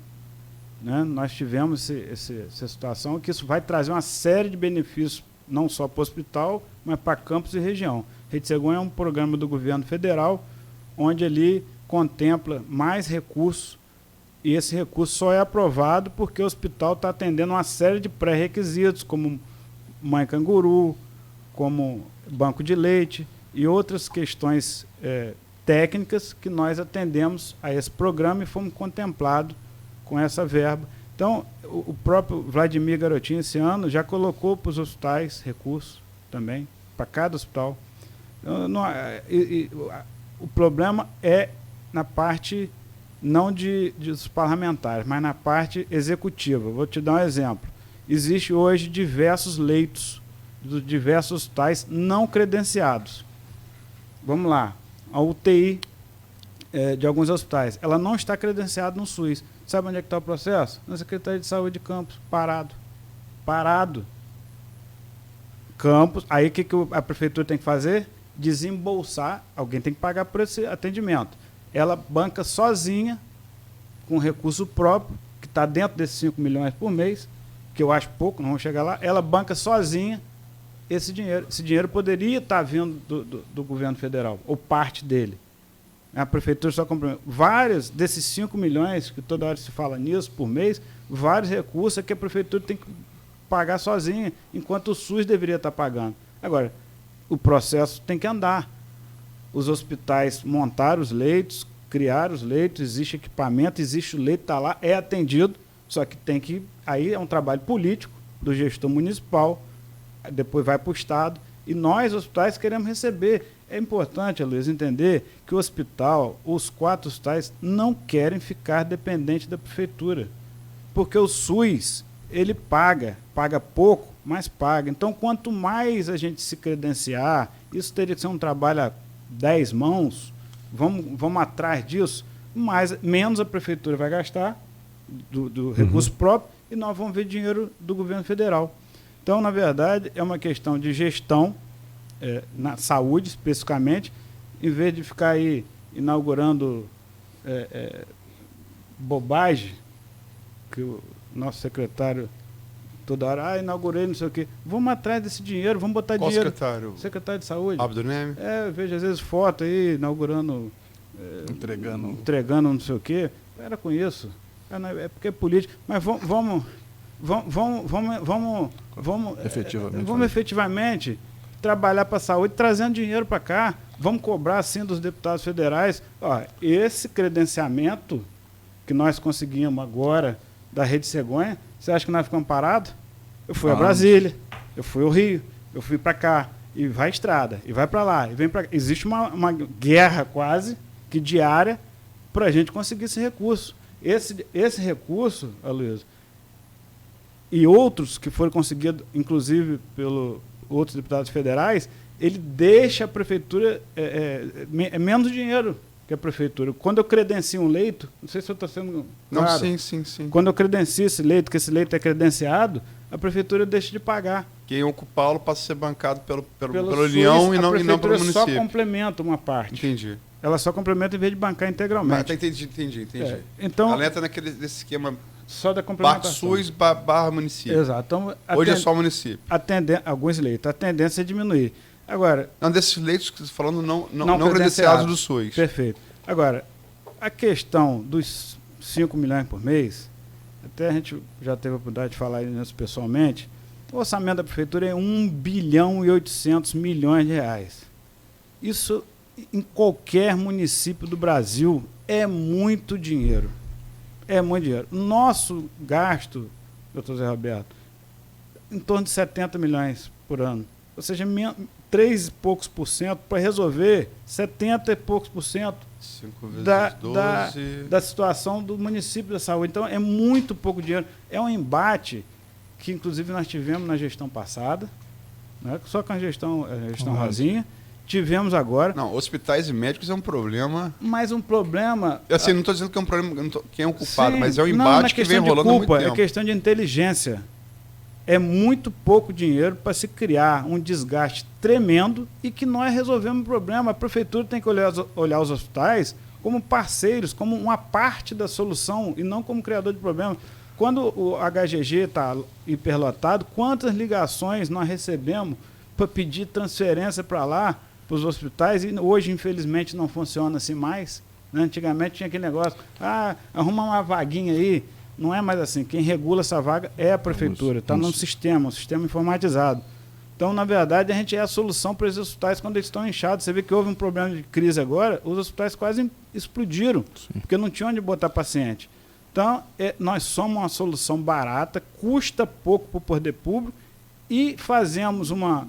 S4: Né? Nós tivemos essa situação que isso vai trazer uma série de benefícios, não só para o hospital, mas para Campos e região. Rede Cegonha é um programa do governo federal, onde ele contempla mais recursos, e esse recurso só é aprovado porque o hospital está atendendo uma série de pré-requisitos, como mãe canguru, como banco de leite e outras questões técnicas que nós atendemos a esse programa e fomos contemplados com essa verba. Então, o próprio Vladimir Garotinho, esse ano, já colocou para os hospitais recursos também, para cada hospital. O problema é na parte, não dos parlamentares, mas na parte executiva. Vou te dar um exemplo. Existe hoje diversos leitos dos diversos hospitais não credenciados. Vamos lá. A UTI de alguns hospitais, ela não está credenciada no SUS. Sabe onde é que está o processo? Na Secretaria de Saúde de Campos. Parado. Campos. Aí o que a prefeitura tem que fazer? Desembolsar. Alguém tem que pagar por esse atendimento. Ela banca sozinha, com recurso próprio, que está dentro desses 5 milhões por mês, que eu acho pouco, não vamos chegar lá. Ela banca sozinha esse dinheiro. Esse dinheiro poderia estar vindo do governo federal, ou parte dele. A prefeitura só comprou vários desses 5 milhões, que toda hora se fala nisso, por mês, vários recursos que a prefeitura tem que pagar sozinha, enquanto o SUS deveria estar pagando. Agora, o processo tem que andar. Os hospitais montaram os leitos, criaram os leitos, existe equipamento, existe o leito, está lá, é atendido, só que tem que... Aí é um trabalho político do gestor municipal, depois vai para o Estado, e nós, hospitais, queremos receber. É importante, Luiz, entender que o hospital, os 4 hospitais, não querem ficar dependentes da prefeitura, porque o SUS, ele paga pouco, mas paga. Então, quanto mais a gente se credenciar, isso teria que ser um trabalho a 10 mãos, vamos atrás disso, menos a prefeitura vai gastar do recurso próprio e nós vamos ver dinheiro do governo federal. Então, na verdade, é uma questão de gestão, na saúde especificamente, em vez de ficar aí inaugurando bobagem, que o nosso secretário toda hora, inaugurei, não sei o quê. Vamos atrás desse dinheiro, vamos botar
S3: Qual
S4: dinheiro.
S3: secretário?
S4: Secretário de Saúde.
S3: Abdo Neme?
S4: Eu vejo às vezes foto aí, inaugurando, entregando não sei o quê. Era com isso. É porque é político. Mas vamos efetivamente trabalhar para a saúde, trazendo dinheiro para cá. Vamos cobrar, sim, dos deputados federais. Esse credenciamento que nós conseguimos agora da Rede Cegonha, você acha que nós ficamos parados? Eu fui a Brasília, eu fui ao Rio, eu fui para cá, e vai estrada, e vai para lá, e vem para cá. Existe uma guerra quase que diária para a gente conseguir esse recurso. Esse recurso, Aloysio, e outros que foram conseguidos, inclusive pelos outros deputados federais, ele deixa a prefeitura menos dinheiro que a prefeitura. Quando eu credencio um leito, não sei se eu estou sendo claro.
S3: Não, sim.
S4: Quando eu credencio esse leito, que esse leito é credenciado, a prefeitura deixa de pagar.
S3: Quem ocupá-lo passa a ser bancado pela
S4: SUS,
S3: União e não pelo município.
S4: Só complementa uma parte.
S3: Entendi.
S4: Ela só complementa em vez de bancar integralmente.
S3: Entendi.
S4: Então,
S3: ela entra nesse esquema
S4: só da complementação.
S3: SUS barra município.
S4: Exato. Então,
S3: hoje é só município.
S4: Alguns leitos. A tendência é diminuir. Agora,
S3: não, desses leitos que você está falando, não credenciados do SUS.
S4: Perfeito. Agora, a questão dos 5 milhões por mês, até a gente já teve a oportunidade de falar isso pessoalmente, o orçamento da prefeitura é 1 bilhão e 800 milhões de reais. Isso, em qualquer município do Brasil, é muito dinheiro. É muito dinheiro. Nosso gasto, doutor Zé Roberto, em torno de 70 milhões por ano. Ou seja, 3 e poucos por cento para resolver 70 e poucos por cento
S3: 5 vezes 12.
S4: Da situação do município da saúde. Então, é muito pouco dinheiro. É um embate que, inclusive, nós tivemos na gestão passada, né, só com a gestão Rosinha. Tivemos agora.
S3: Não, hospitais e médicos é um problema.
S4: Mas um problema.
S3: Assim, não estou dizendo que é um problema, quem é o culpado,
S4: sim,
S3: mas é um embate que vem rolando há muito tempo.
S4: É questão de inteligência. É muito pouco dinheiro para se criar um desgaste tremendo e que nós resolvemos o problema. A prefeitura tem que olhar os hospitais como parceiros, como uma parte da solução e não como criador de problema. Quando o HGG está hiperlotado, quantas ligações nós recebemos para pedir transferência para lá, para os hospitais, e hoje, infelizmente, não funciona assim mais. Né? Antigamente tinha aquele negócio, arruma uma vaguinha aí. Não é mais assim. Quem regula essa vaga é a prefeitura. Está num sistema, um sistema informatizado. Então, na verdade, a gente é a solução para esses hospitais quando eles estão inchados. Você vê que houve um problema de crise agora, os hospitais quase explodiram, porque não tinha onde botar paciente. Então, nós somos uma solução barata, custa pouco para o poder público e fazemos uma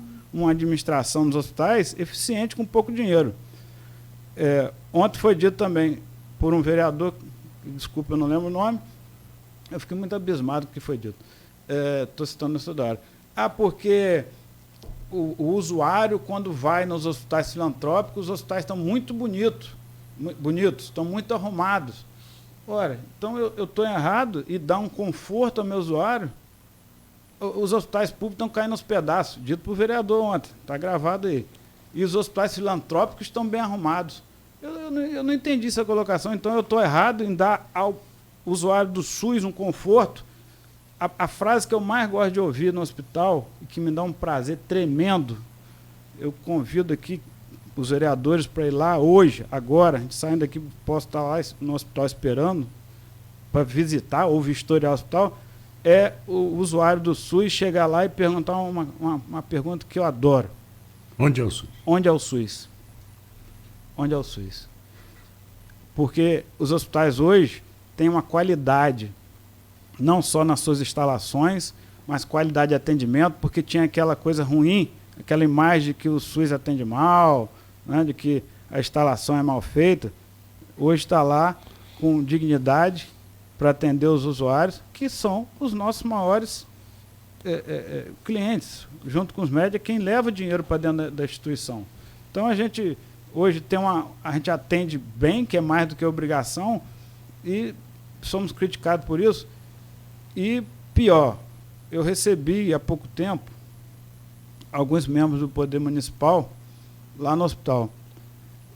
S4: administração dos hospitais eficiente com pouco dinheiro. Ontem foi dito também por um vereador, desculpa, eu não lembro o nome, eu fiquei muito abismado com o que foi dito. Estou citando isso toda hora. Porque o usuário, quando vai nos hospitais filantrópicos, os hospitais estão muito bonitos, estão muito arrumados. Ora, então eu estou errado e dá um conforto ao meu usuário? Os hospitais públicos estão caindo aos pedaços, dito por vereador ontem, está gravado aí. E os hospitais filantrópicos estão bem arrumados. Eu não entendi essa colocação, então eu estou errado em dar ao usuário do SUS um conforto. A frase que eu mais gosto de ouvir no hospital, e que me dá um prazer tremendo, eu convido aqui os vereadores para ir lá hoje, agora, a gente saindo daqui, posso estar lá no hospital esperando para visitar ou vistoriar o hospital, é o usuário do SUS chegar lá e perguntar uma pergunta que eu adoro.
S2: Onde é o SUS?
S4: Onde é o SUS? Onde é o SUS? Porque os hospitais hoje têm uma qualidade, não só nas suas instalações, mais qualidade de atendimento, porque tinha aquela coisa ruim, aquela imagem de que o SUS atende mal, né, de que a instalação é mal feita. Hoje está lá com dignidade para atender os usuários, que são os nossos maiores clientes, junto com os médicos, é quem leva dinheiro para dentro da instituição. Então a gente hoje a gente atende bem, que é mais do que obrigação, e somos criticados por isso. E pior, eu recebi há pouco tempo alguns membros do Poder Municipal lá no hospital.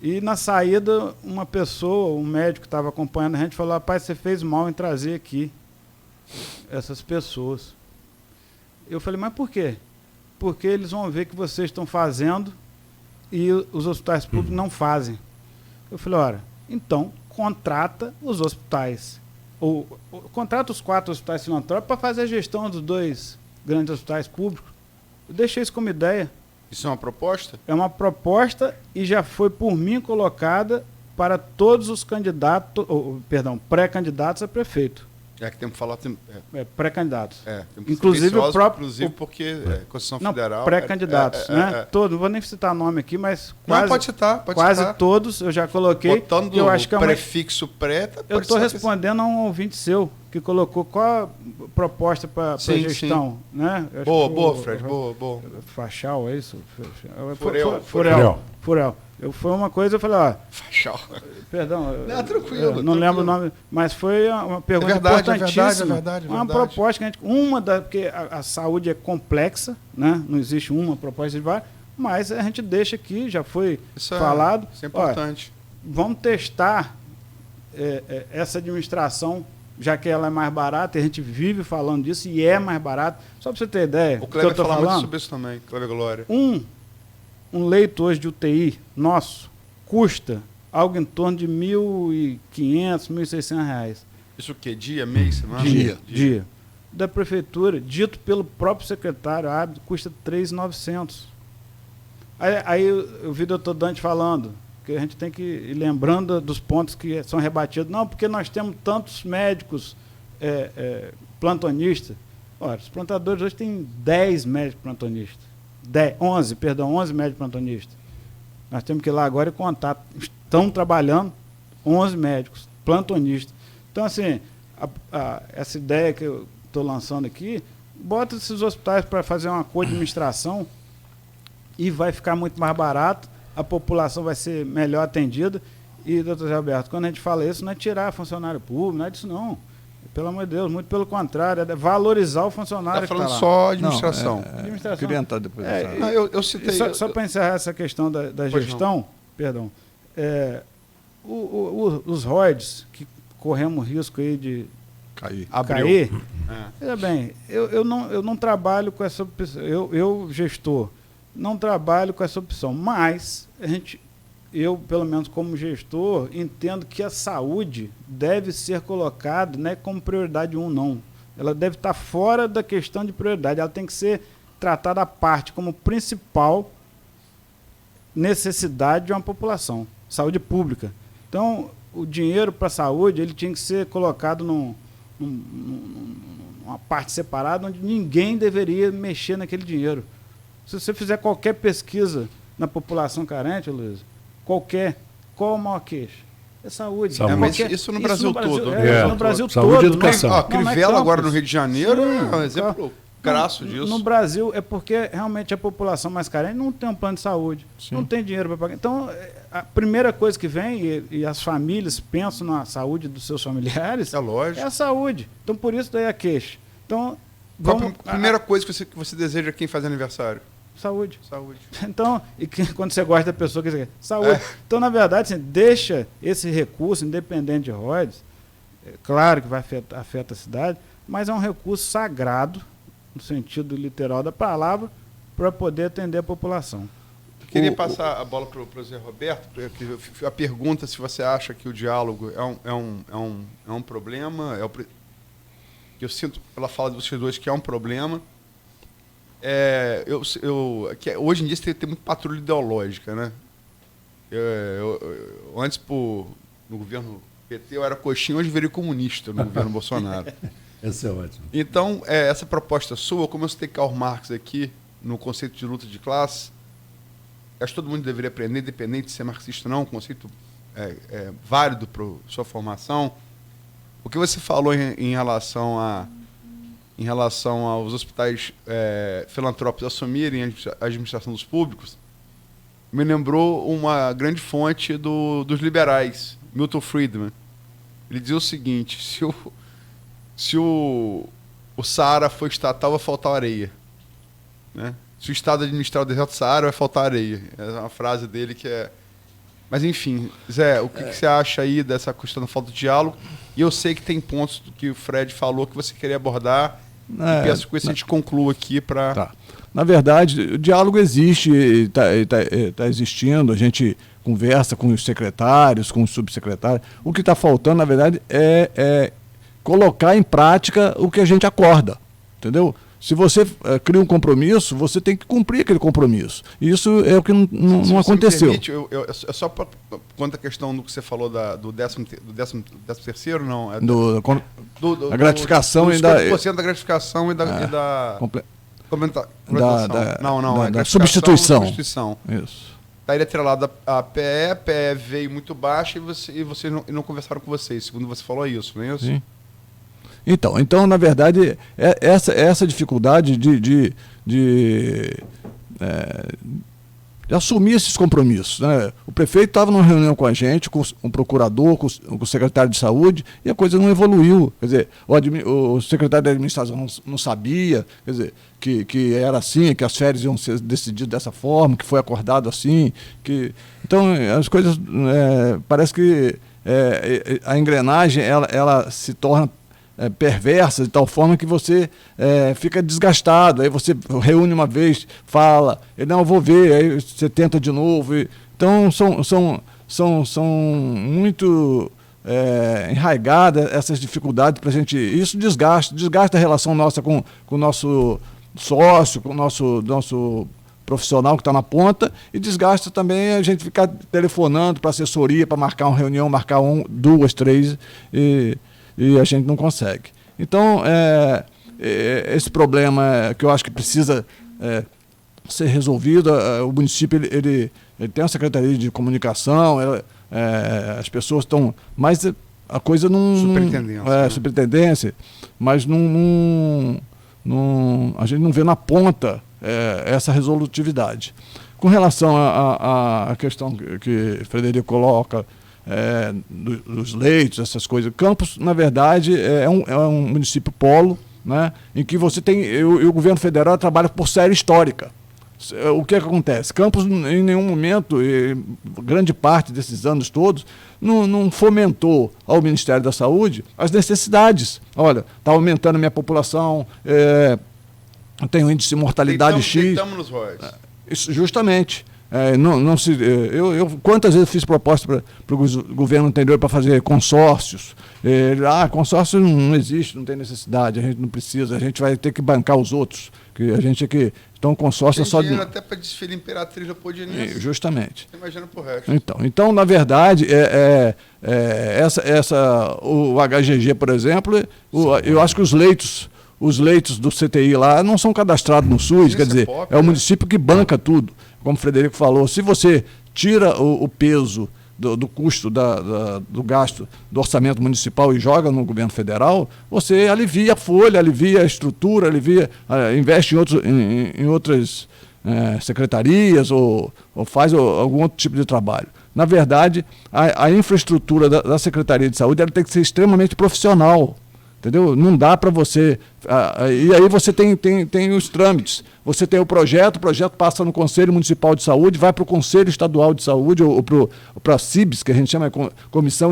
S4: E na saída, uma pessoa, um médico que estava acompanhando a gente, falou: rapaz, você fez mal em trazer aqui essas pessoas. Eu falei: mas por quê? Porque eles vão ver que vocês estão fazendo e os hospitais públicos não fazem. Eu falei: ora, então contrata os hospitais. Contrata os 4 hospitais filantrópicos para fazer a gestão dos 2 grandes hospitais públicos. Eu deixei isso como ideia.
S3: Isso é uma proposta?
S4: É uma proposta e já foi por mim colocada para todos os candidatos, pré-candidatos a prefeito.
S3: É que temos que falar...
S4: Pré-candidatos.
S3: Temos que
S4: Inclusive
S3: ser
S4: o próprio...
S3: Inclusive porque Constituição
S4: não,
S3: Federal...
S4: pré-candidatos, né? Todos, não vou nem citar nome aqui, mas quase...
S3: Não, pode citar,
S4: quase todos eu já coloquei.
S3: Botando
S4: eu acho que
S3: prefixo pré...
S4: Eu estou respondendo a um ouvinte seu, que colocou qual a proposta para gestão.
S3: Sim.
S4: Né?
S3: Boa, Fred, boa.
S4: Fachal, é isso?
S3: Furel.
S4: Foi uma coisa, eu falei, ó...
S3: Fachal.
S4: Perdão,
S3: tranquilo.
S4: Não lembro o nome, mas foi uma pergunta importantíssima.
S3: É verdade.
S4: Uma proposta que a gente... porque a saúde é complexa, né? Não existe uma proposta de várias, mas a gente deixa aqui, já foi falado.
S3: Isso é importante.
S4: Vamos testar essa administração, já que ela é mais barata, e a gente vive falando disso, e é mais barato. Só para você ter ideia,
S3: o Cleber
S4: fala
S3: muito sobre isso também, Cleber Glória.
S4: Um leito hoje de UTI nosso custa algo em torno de R$ 1.500, R$ 1.600.
S3: Isso o quê? Dia, mês, semana?
S4: Dia. Da prefeitura, dito pelo próprio secretário Ábido, custa R$ 3.900. Aí eu vi o doutor Dante falando que a gente tem que ir lembrando dos pontos que são rebatidos. Não, porque nós temos tantos médicos plantonistas. Ora, os plantadores hoje têm 10 médicos plantonistas. 11 médicos plantonistas. Nós temos que ir lá agora e contar. Estão trabalhando 11 médicos plantonistas. Então, assim, essa ideia que eu estou lançando aqui, bota esses hospitais para fazer uma co-administração e vai ficar muito mais barato, a população vai ser melhor atendida. E, doutor Zé Roberto, quando a gente fala isso, não é tirar funcionário público, não é disso não. Pelo amor de Deus, muito pelo contrário, é valorizar o funcionário.
S3: Está falando só
S4: administração.
S3: Administração.
S5: Queria entrar depois.
S3: Eu citei...
S4: Só para encerrar essa questão da gestão, os ROIDs, que corremos risco aí de cair. Veja bem, eu não trabalho com essa opção, eu gestor, não trabalho com essa opção, mas eu, pelo menos como gestor, entendo que a saúde deve ser colocada, não é como prioridade 1, não. Ela deve estar fora da questão de prioridade. Ela tem que ser tratada à parte como principal necessidade de uma população. Saúde pública. Então, o dinheiro para a saúde ele tinha que ser colocado numa parte separada onde ninguém deveria mexer naquele dinheiro. Se você fizer qualquer pesquisa na população carente, Luiz, qual a maior queixa? É saúde.
S3: Isso no Brasil todo.
S4: No Brasil
S2: saúde
S4: todo.
S2: E educação.
S3: A Crivella agora no Rio de Janeiro é um exemplo crasso disso.
S4: No Brasil é porque realmente a população mais carente não tem um plano de saúde, não tem dinheiro para pagar. Então, a primeira coisa que vem, e as famílias pensam na saúde dos seus familiares, é a saúde. Então, por isso daí a queixa. Então,
S3: a primeira coisa que você deseja a quem faz aniversário?
S4: Saúde. Então, quando você gosta da pessoa, saúde. Então, na verdade, assim, deixa esse recurso, independente de ROIDs, claro que vai afeta a cidade, mas é um recurso sagrado, no sentido literal da palavra, para poder atender a população.
S3: Eu queria passar a bola para o Zé Roberto, a pergunta se você acha que o diálogo é um problema, eu sinto pela fala de vocês dois que é um problema. Hoje em dia você tem muito patrulha ideológica, né? Antes, no governo PT, eu era coxinha, hoje virei comunista no governo Bolsonaro.
S2: Essa é ótima.
S3: Então, essa proposta sua, como eu citei Karl Marx aqui, no conceito de luta de classe, acho que todo mundo deveria aprender, independente de ser marxista ou não, um conceito válido para sua formação. O que você falou em relação aos hospitais filantrópicos assumirem a administração dos públicos, me lembrou uma grande fonte dos liberais, Milton Friedman. Ele dizia o seguinte: se o Saara for estatal, vai faltar areia. Né? Se o Estado administrar o deserto do Saara, vai faltar areia. É uma frase dele que é... Mas, enfim, Zé, o que você acha aí dessa questão da falta de diálogo? E eu sei que tem pontos do que o Fred falou que você queria abordar. E peço que a gente conclua aqui para...
S5: Tá. Na verdade, o diálogo existe, está existindo, a gente conversa com os secretários, com os subsecretários. O que está faltando, na verdade, é colocar em prática o que a gente acorda, entendeu? Se você cria um compromisso, você tem que cumprir aquele compromisso. E isso é o que não aconteceu.
S3: Me permite, só quanto à questão do que você falou do 13º, não?
S5: A gratificação
S3: do
S5: e da...
S3: 50% da gratificação e da
S5: da substituição.
S3: Isso. Está ele atrelado à PE, a PE veio muito baixa e vocês não conversaram com vocês, segundo você falou isso, não é isso?
S5: Sim. Então, na verdade, essa dificuldade de assumir esses compromissos. Né? O prefeito estava numa reunião com a gente, com um procurador, com o secretário de saúde, e a coisa não evoluiu. Quer dizer, o secretário da administração não sabia, quer dizer, que era assim, que as férias iam ser decididas dessa forma, que foi acordado assim. Então, as coisas, parece que a engrenagem ela se torna perversa de tal forma que você fica desgastado. Aí você reúne uma vez, fala, não, eu vou ver, aí você tenta de novo. Então são muito enraigadas essas dificuldades para a gente. Isso desgasta a relação nossa com o nosso sócio, com o nosso profissional que está na ponta, e desgasta também a gente ficar telefonando para assessoria, para marcar uma reunião, marcar 1, 2, 3 e a gente não consegue. Então, esse problema que eu acho que precisa ser resolvido, o município ele tem uma secretaria de comunicação, as pessoas estão... Mas a coisa não... Superintendência, mas a gente não vê na ponta essa resolutividade. Com relação à questão que o Frederico coloca, dos leitos, essas coisas. Campos, na verdade, é um município polo, né, em que você tem... o governo federal trabalha por série histórica. O que acontece? Campos, em nenhum momento, grande parte desses anos todos, não fomentou ao Ministério da Saúde as necessidades. Olha, está aumentando a minha população, tem um índice de mortalidade X.
S3: Deitamos nos royalties.
S5: Justamente. Eu quantas vezes fiz proposta para o governo anterior para fazer consórcios. Consórcio não existe, não tem necessidade, a gente não precisa, a gente vai ter que bancar os outros. Que a gente aqui. Então, consórcio é só.
S3: Tem dinheiro até para desfile Imperatriz Leopoldinense.
S5: Justamente.
S3: Você imagina pro resto.
S5: Então, na verdade, o HGG, por exemplo, eu acho que os leitos do CTI lá não são cadastrados no SUS, quer dizer, é o município que banca tudo. Como o Frederico falou, se você tira o peso do custo do gasto do orçamento municipal e joga no governo federal, você alivia a folha, alivia a estrutura, investe em outras secretarias ou faz algum outro tipo de trabalho. Na verdade, a infraestrutura da Secretaria de Saúde ela tem que ser extremamente profissional. Entendeu? Não dá para você... e aí você tem os trâmites. Você tem o projeto passa no Conselho Municipal de Saúde, vai para o Conselho Estadual de Saúde, ou para a CIBS, que a gente chama de Comissão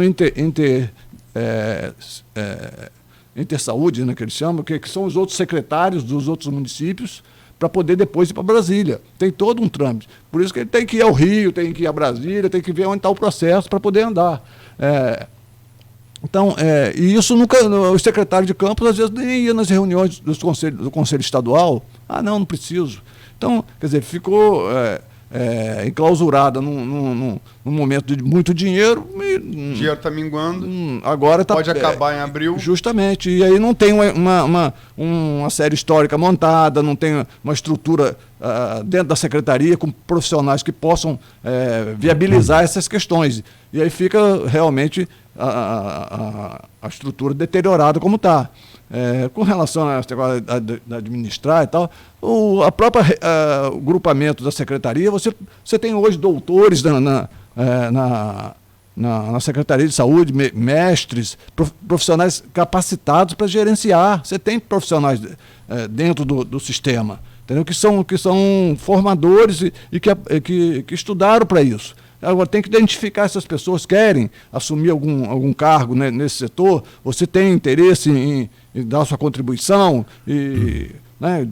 S5: Intersaúde, né, que eles chamam, que são os outros secretários dos outros municípios, para poder depois ir para Brasília. Tem todo um trâmite. Por isso que ele tem que ir ao Rio, tem que ir a Brasília, tem que ver onde está o processo para poder andar. Então, e isso nunca, o secretário de campus às vezes nem ia nas reuniões do Conselho Estadual. Não preciso. Então, quer dizer, ficou enclausurada num momento de muito dinheiro.
S3: O dinheiro está minguando.
S5: Agora
S3: pode acabar em abril.
S5: Justamente. E aí não tem uma série histórica montada, não tem uma estrutura dentro da secretaria com profissionais que possam viabilizar essas questões. E aí fica realmente a estrutura deteriorada como está. Com relação a administrar e tal, o grupamento da secretaria, você tem hoje doutores na Secretaria de Saúde, mestres, profissionais capacitados para gerenciar. Você tem profissionais dentro do sistema, entendeu? Que são formadores e que estudaram para isso. Agora, tem que identificar essas pessoas querem assumir algum cargo, né, nesse setor. Você tem interesse em dar sua contribuição e, né,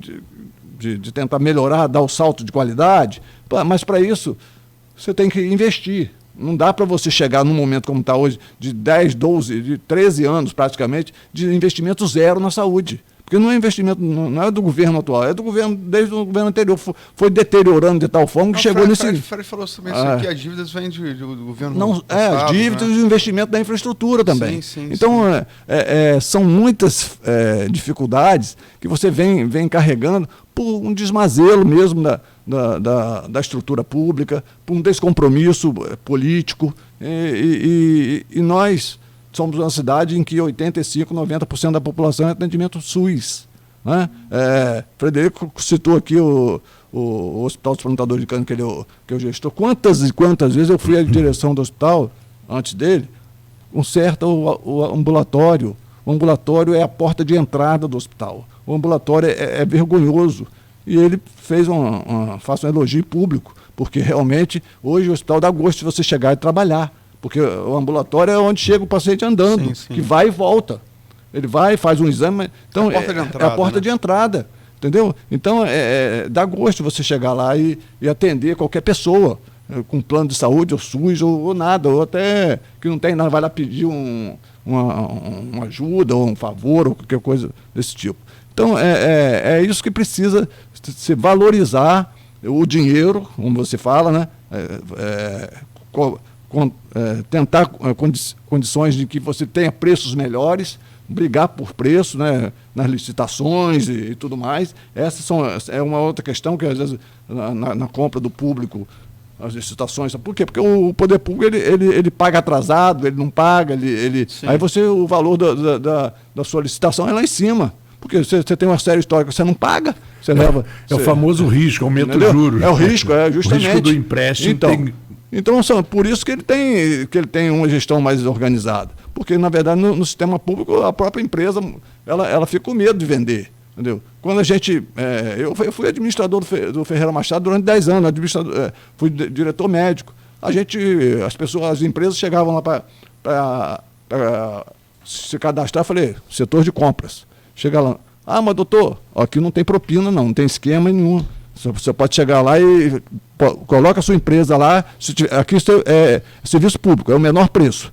S5: de tentar melhorar, dar o salto de qualidade. Mas, para isso, você tem que investir. Não dá para você chegar num momento como está hoje, de 10, 12, de 13 anos praticamente, de investimento zero na saúde. Porque não é investimento, não é do governo atual, é do governo, desde o governo anterior. Foi deteriorando de tal forma que chegou nesse...
S3: O Fred falou sobre isso aqui, as dívidas vêm do governo
S5: passado, as dívidas, né? E o investimento da infraestrutura também.
S3: Sim,
S5: então, são muitas dificuldades que você vem carregando por um desmazelo mesmo da estrutura pública, por um descompromisso político. E nós somos uma cidade em que 85%, 90% da população é atendimento SUS. Né? Frederico citou aqui o Hospital dos Plantadores de Cana que eu gestor. Quantas e quantas vezes eu fui à direção do hospital, antes dele, conserta o ambulatório. O ambulatório é a porta de entrada do hospital. O ambulatório é vergonhoso. E ele faça um elogio público, porque realmente hoje o hospital dá gosto de você chegar e trabalhar. Porque o ambulatório é onde chega o paciente andando, que vai e volta. Ele vai, faz um exame. Então, é a porta de entrada. Entendeu? Então, dá gosto você chegar lá e atender qualquer pessoa, com plano de saúde, ou SUS, ou nada, ou até que não tem nada, vai lá pedir uma ajuda, ou um favor, ou qualquer coisa desse tipo. Então, é isso que precisa se valorizar o dinheiro, como você fala, né? Tentar condições de que você tenha preços melhores, brigar por preço, né, nas licitações e tudo mais. É uma outra questão que, às vezes, na compra do público, as licitações. Por quê? Porque o poder público ele paga atrasado, ele não paga, aí o valor da sua licitação é lá em cima. Porque você tem uma série histórica, você não paga, você leva...
S2: o famoso risco, aumenta os juros.
S5: É o risco, justamente.
S2: O risco do empréstimo
S5: Então, por isso que ele tem uma gestão mais organizada. Porque, na verdade, no sistema público, a própria empresa ela fica com medo de vender. Entendeu? Quando a gente... eu fui administrador do Ferreira Machado durante 10 anos, fui diretor médico. As empresas chegavam lá para se cadastrar, falei, setor de compras. Chega lá, mas doutor, aqui não tem propina não tem esquema nenhum. Você pode chegar lá e coloca a sua empresa lá, aqui é serviço público, é o menor preço.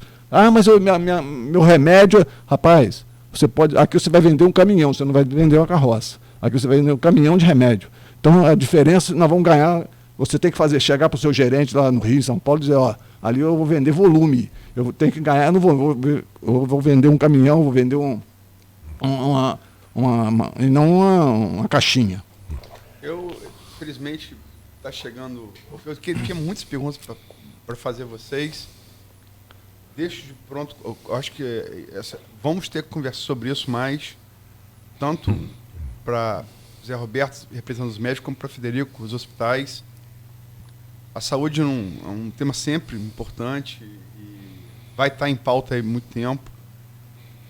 S5: Mas meu remédio, rapaz, aqui você vai vender um caminhão, você não vai vender uma carroça. Aqui você vai vender um caminhão de remédio. Então a diferença, nós vamos ganhar, você tem que chegar para o seu gerente lá no Rio, em São Paulo, e dizer, ali eu vou vender volume, eu tenho que ganhar, eu vou vender um caminhão, vou vender e não uma caixinha.
S3: Infelizmente, está chegando... Eu tinha muitas perguntas para fazer a vocês. Deixo de pronto... Eu acho que vamos ter que conversar sobre isso mais, tanto para Zé Roberto, representando os médicos, como para Frederico, os hospitais. A saúde é um tema sempre importante e vai estar em pauta há muito tempo.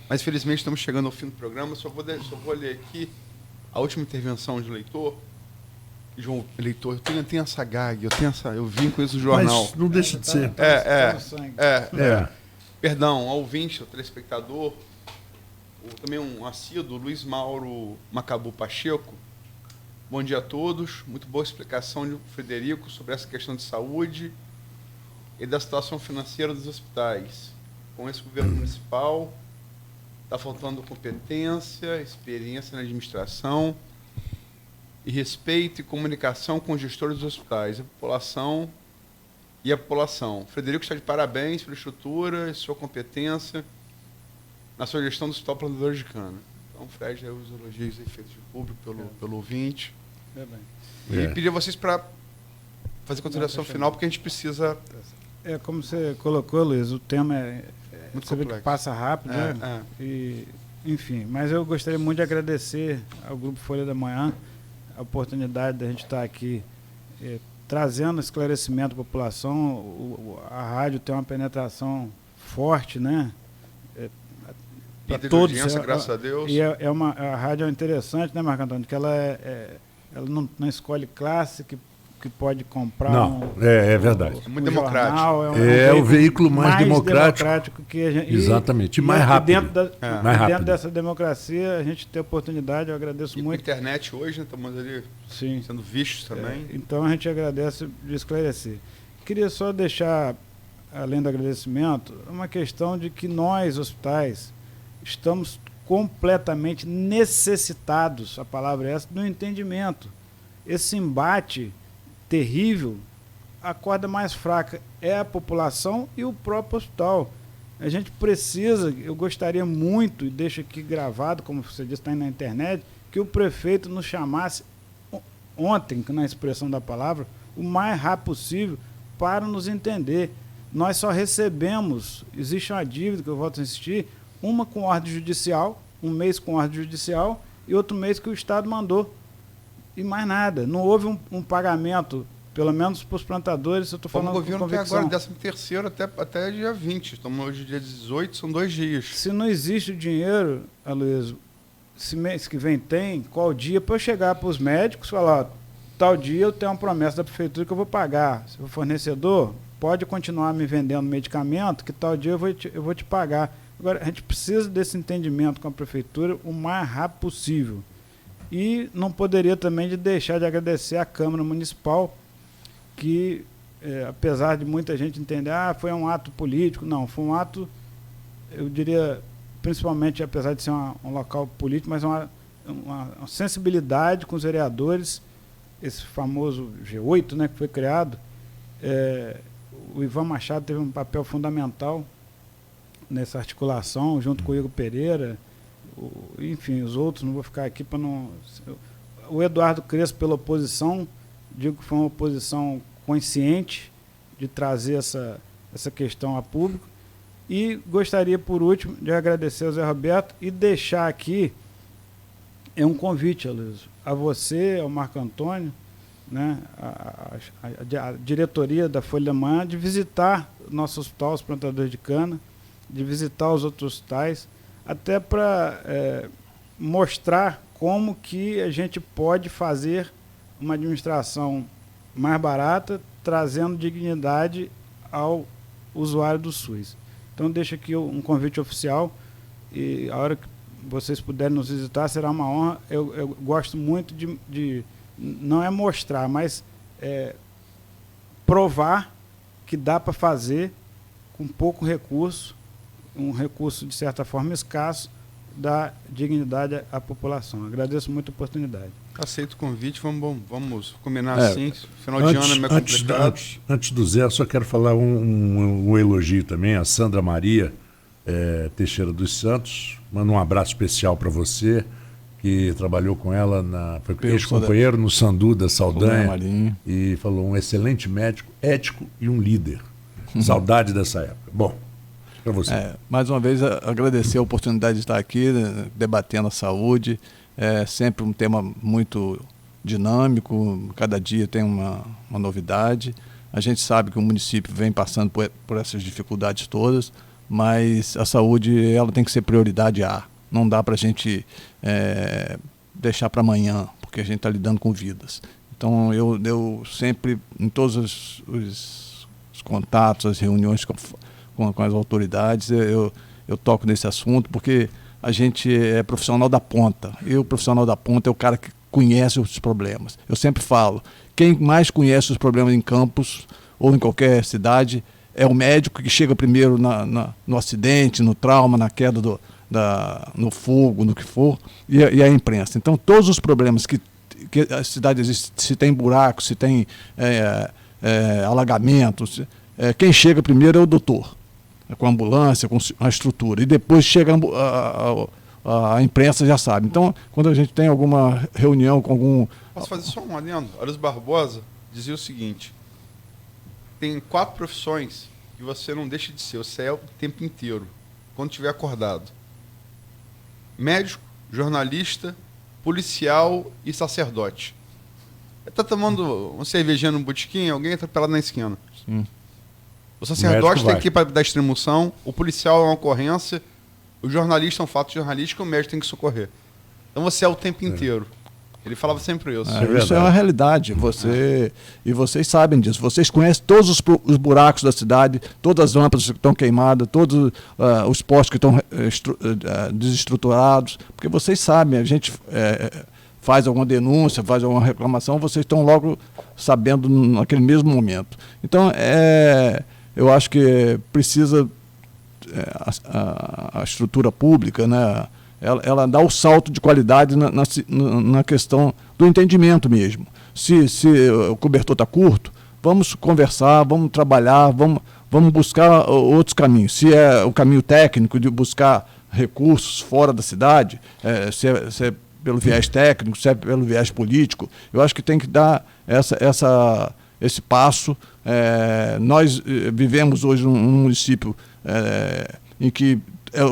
S3: Mas, infelizmente, estamos chegando ao fim do programa. Só vou ler aqui a última intervenção de leitor. João, leitor, eu tenho essa gag, eu vim com isso no jornal.
S2: Mas não deixa de ser.
S3: Perdão, ao ouvinte, ao telespectador, também um assíduo, Luiz Mauro Macabu Pacheco. Bom dia a todos. Muito boa explicação de Frederico sobre essa questão de saúde e da situação financeira dos hospitais. Com esse governo municipal, está faltando competência, experiência na administração. e respeito e comunicação com os gestores dos hospitais, a população e a população. Frederico está de parabéns pela estrutura e sua competência na sua gestão do Hospital Plantadores de Cana. Então, Fred, os elogios aí feitos de público pelo ouvinte. E pedir a vocês para fazer consideração final, porque a gente precisa...
S4: Como você colocou, Luiz, o tema
S3: muito
S4: você vê
S3: complexo.
S4: que passa rápido, né? E, enfim, mas eu gostaria muito de agradecer ao Grupo Folha da Manhã a oportunidade da gente estar aqui trazendo esclarecimento à população. A rádio tem uma penetração forte, né? Para todos.
S3: Graças a Deus.
S4: E a rádio é interessante, né, Marco Antônio? Que ela ela não escolhe classe que pode comprar.
S2: Não, é verdade.
S3: É muito democrático.
S4: Jornal,
S2: é o veículo mais democrático
S4: que a gente,
S2: exatamente, e mais rápido.
S4: Dentro dessa democracia, a gente tem oportunidade, eu agradeço muito.
S3: A internet hoje, né, estamos ali sendo vistos também.
S4: Então a gente agradece de esclarecer. Queria só deixar, além do agradecimento, uma questão de que nós, hospitais, estamos completamente necessitados, a palavra é essa, do entendimento. Esse embate terrível, a corda mais fraca é a população e o próprio hospital. A gente precisa, eu gostaria muito, e deixo aqui gravado, como você disse, está aí na internet, que o prefeito nos chamasse ontem, na expressão da palavra, o mais rápido possível para nos entender. Nós só recebemos, existe uma dívida, que eu volto a insistir, uma com ordem judicial, um mês com ordem judicial e outro mês que o Estado mandou. E mais nada. Não houve um pagamento, pelo menos para os plantadores, eu estou falando com convicção. O governo
S3: até agora, 13º, até dia 20. Estamos hoje dia 18, são 2 dias.
S4: Se não existe o dinheiro, Aloysio, se mês que vem tem, qual dia, para eu chegar para os médicos e falar, ó, tal dia eu tenho uma promessa da prefeitura que eu vou pagar. Se o fornecedor pode continuar me vendendo medicamento, que tal dia eu vou te pagar. Agora, a gente precisa desse entendimento com a prefeitura o mais rápido possível. E não poderia também de deixar de agradecer à Câmara Municipal, que, apesar de muita gente entender, foi um ato político, não, foi um ato, eu diria, principalmente, apesar de ser um local político, mas uma sensibilidade com os vereadores, esse famoso G8, né, que foi criado. O Ivan Machado teve um papel fundamental nessa articulação, junto com o Igor Pereira, enfim, os outros, não vou ficar aqui para não... O Eduardo Crespo, pela oposição, digo que foi uma oposição consciente de trazer essa questão a público. E gostaria, por último, de agradecer ao Zé Roberto e deixar aqui um convite, Aloysio, a você, ao Marco Antônio, né, a diretoria da Folha da Manhã, de visitar o nosso hospital, os plantadores de cana, de visitar os outros hospitais, até para mostrar como que a gente pode fazer uma administração mais barata, trazendo dignidade ao usuário do SUS. Então, deixo aqui um convite oficial, e a hora que vocês puderem nos visitar, será uma honra. Eu gosto muito de não é mostrar, mas provar que dá para fazer com pouco recurso, um recurso, de certa forma, escasso, dar dignidade à população. Agradeço muito a oportunidade.
S3: Aceito o convite, vamos combinar assim. Final de ano é meio complicado.
S2: Antes do Zé, só quero falar um elogio também a Sandra Maria Teixeira dos Santos. Manda um abraço especial para você, que trabalhou com ela, foi ex-companheiro no Sandu da Saldanha, e falou um excelente médico, ético e um líder. Saudade dessa época. Bom, para você.
S5: Mais uma vez, agradecer a oportunidade de estar aqui, né, debatendo a saúde. É sempre um tema muito dinâmico, cada dia tem uma novidade. A gente sabe que o município vem passando por essas dificuldades todas, mas a saúde ela tem que ser prioridade A. Não dá para a gente deixar para amanhã, porque a gente está lidando com vidas. Então, eu sempre, em todos os contatos, as reuniões com as autoridades, eu toco nesse assunto, porque a gente é profissional da ponta. E o profissional da ponta é o cara que conhece os problemas. Eu sempre falo, quem mais conhece os problemas em Campos ou em qualquer cidade é o médico que chega primeiro no acidente, no trauma, na queda no fogo, no que for, e a imprensa. Então, todos os problemas que que a cidade existe, se tem buracos, se tem alagamentos. Quem chega primeiro é o doutor, com a ambulância, com a estrutura, e depois chega a imprensa, já sabe. Então, quando a gente tem alguma reunião com algum...
S3: Posso fazer só um adendo? Aros Barbosa dizia o seguinte: tem 4 profissões que você não deixa de ser, você é o tempo inteiro, quando estiver acordado: médico, jornalista, policial e sacerdote. Está tomando uma cervejinha no botequim, alguém está pelado na esquina.
S5: Sim.
S3: O sacerdote tem que ir para dar extremoção, o policial é uma ocorrência, o jornalista é um fato jornalístico, o médico tem que socorrer. Então você é o tempo inteiro. Ele falava sempre isso.
S5: Isso é uma realidade. E vocês sabem disso. Vocês conhecem todos os buracos da cidade, todas as lâmpadas que estão queimadas, todos os postes que estão desestruturados. Porque vocês sabem, a gente faz alguma denúncia, faz alguma reclamação, vocês estão logo sabendo naquele mesmo momento. Então, eu acho que precisa a estrutura pública, né? Ela dá o salto de qualidade na questão do entendimento mesmo. Se o cobertor está curto, vamos conversar, vamos trabalhar, vamos buscar outros caminhos. Se é o caminho técnico de buscar recursos fora da cidade, se é pelo viés técnico, se é pelo viés político, eu acho que tem que dar esse passo. Nós vivemos hoje num município em que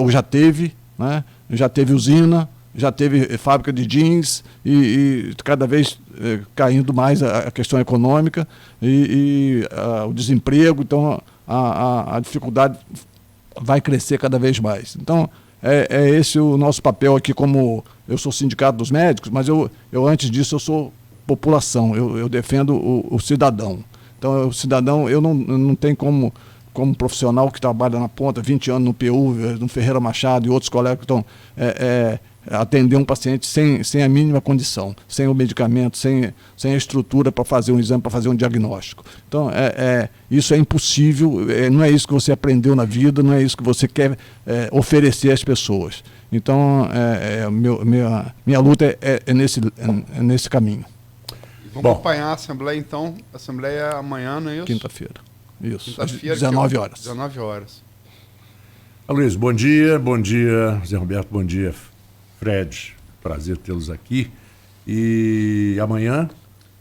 S5: já teve, né? Já teve usina, já teve fábrica de jeans e cada vez caindo mais a questão econômica e o desemprego. Então a dificuldade vai crescer cada vez mais. Então é esse o nosso papel aqui. Como eu sou sindicato dos médicos, mas eu antes disso eu sou população, eu defendo o cidadão. Então o cidadão, eu não tenho como profissional que trabalha na ponta, 20 anos no PU, no Ferreira Machado e outros colegas que estão atender um paciente sem a mínima condição, sem o medicamento, sem a estrutura para fazer um exame, para fazer um diagnóstico. Então, isso é impossível, não é isso que você aprendeu na vida, não é isso que você quer oferecer às pessoas. Então, minha luta é nesse caminho.
S3: Vamos acompanhar a Assembleia, então. A Assembleia é amanhã, não é isso?
S5: Quinta-feira. Isso,
S3: quinta-feira,
S5: 19 horas.
S3: 19 horas.
S2: Luiz, bom dia. Bom dia, Zé Roberto. Bom dia, Fred. Prazer tê-los aqui. E amanhã?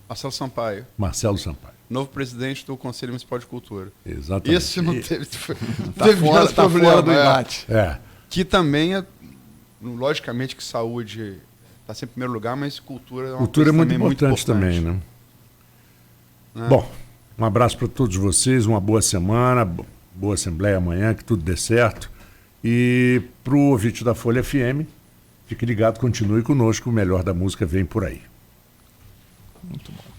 S3: Marcelo Sampaio.
S2: Marcelo Sampaio.
S3: Novo presidente do Conselho Municipal de Cultura.
S2: Exatamente.
S3: Esse não teve...
S5: Tá fora do embate.
S3: Que também logicamente que saúde está sempre em primeiro lugar, mas cultura é uma
S2: cultura é muito
S3: muito
S2: importante também, né? Bom, um abraço para todos vocês, uma boa semana, boa Assembleia amanhã, que tudo dê certo. E para o ouvinte da Folha FM, fique ligado, continue conosco, o melhor da música vem por aí.
S5: Muito bom.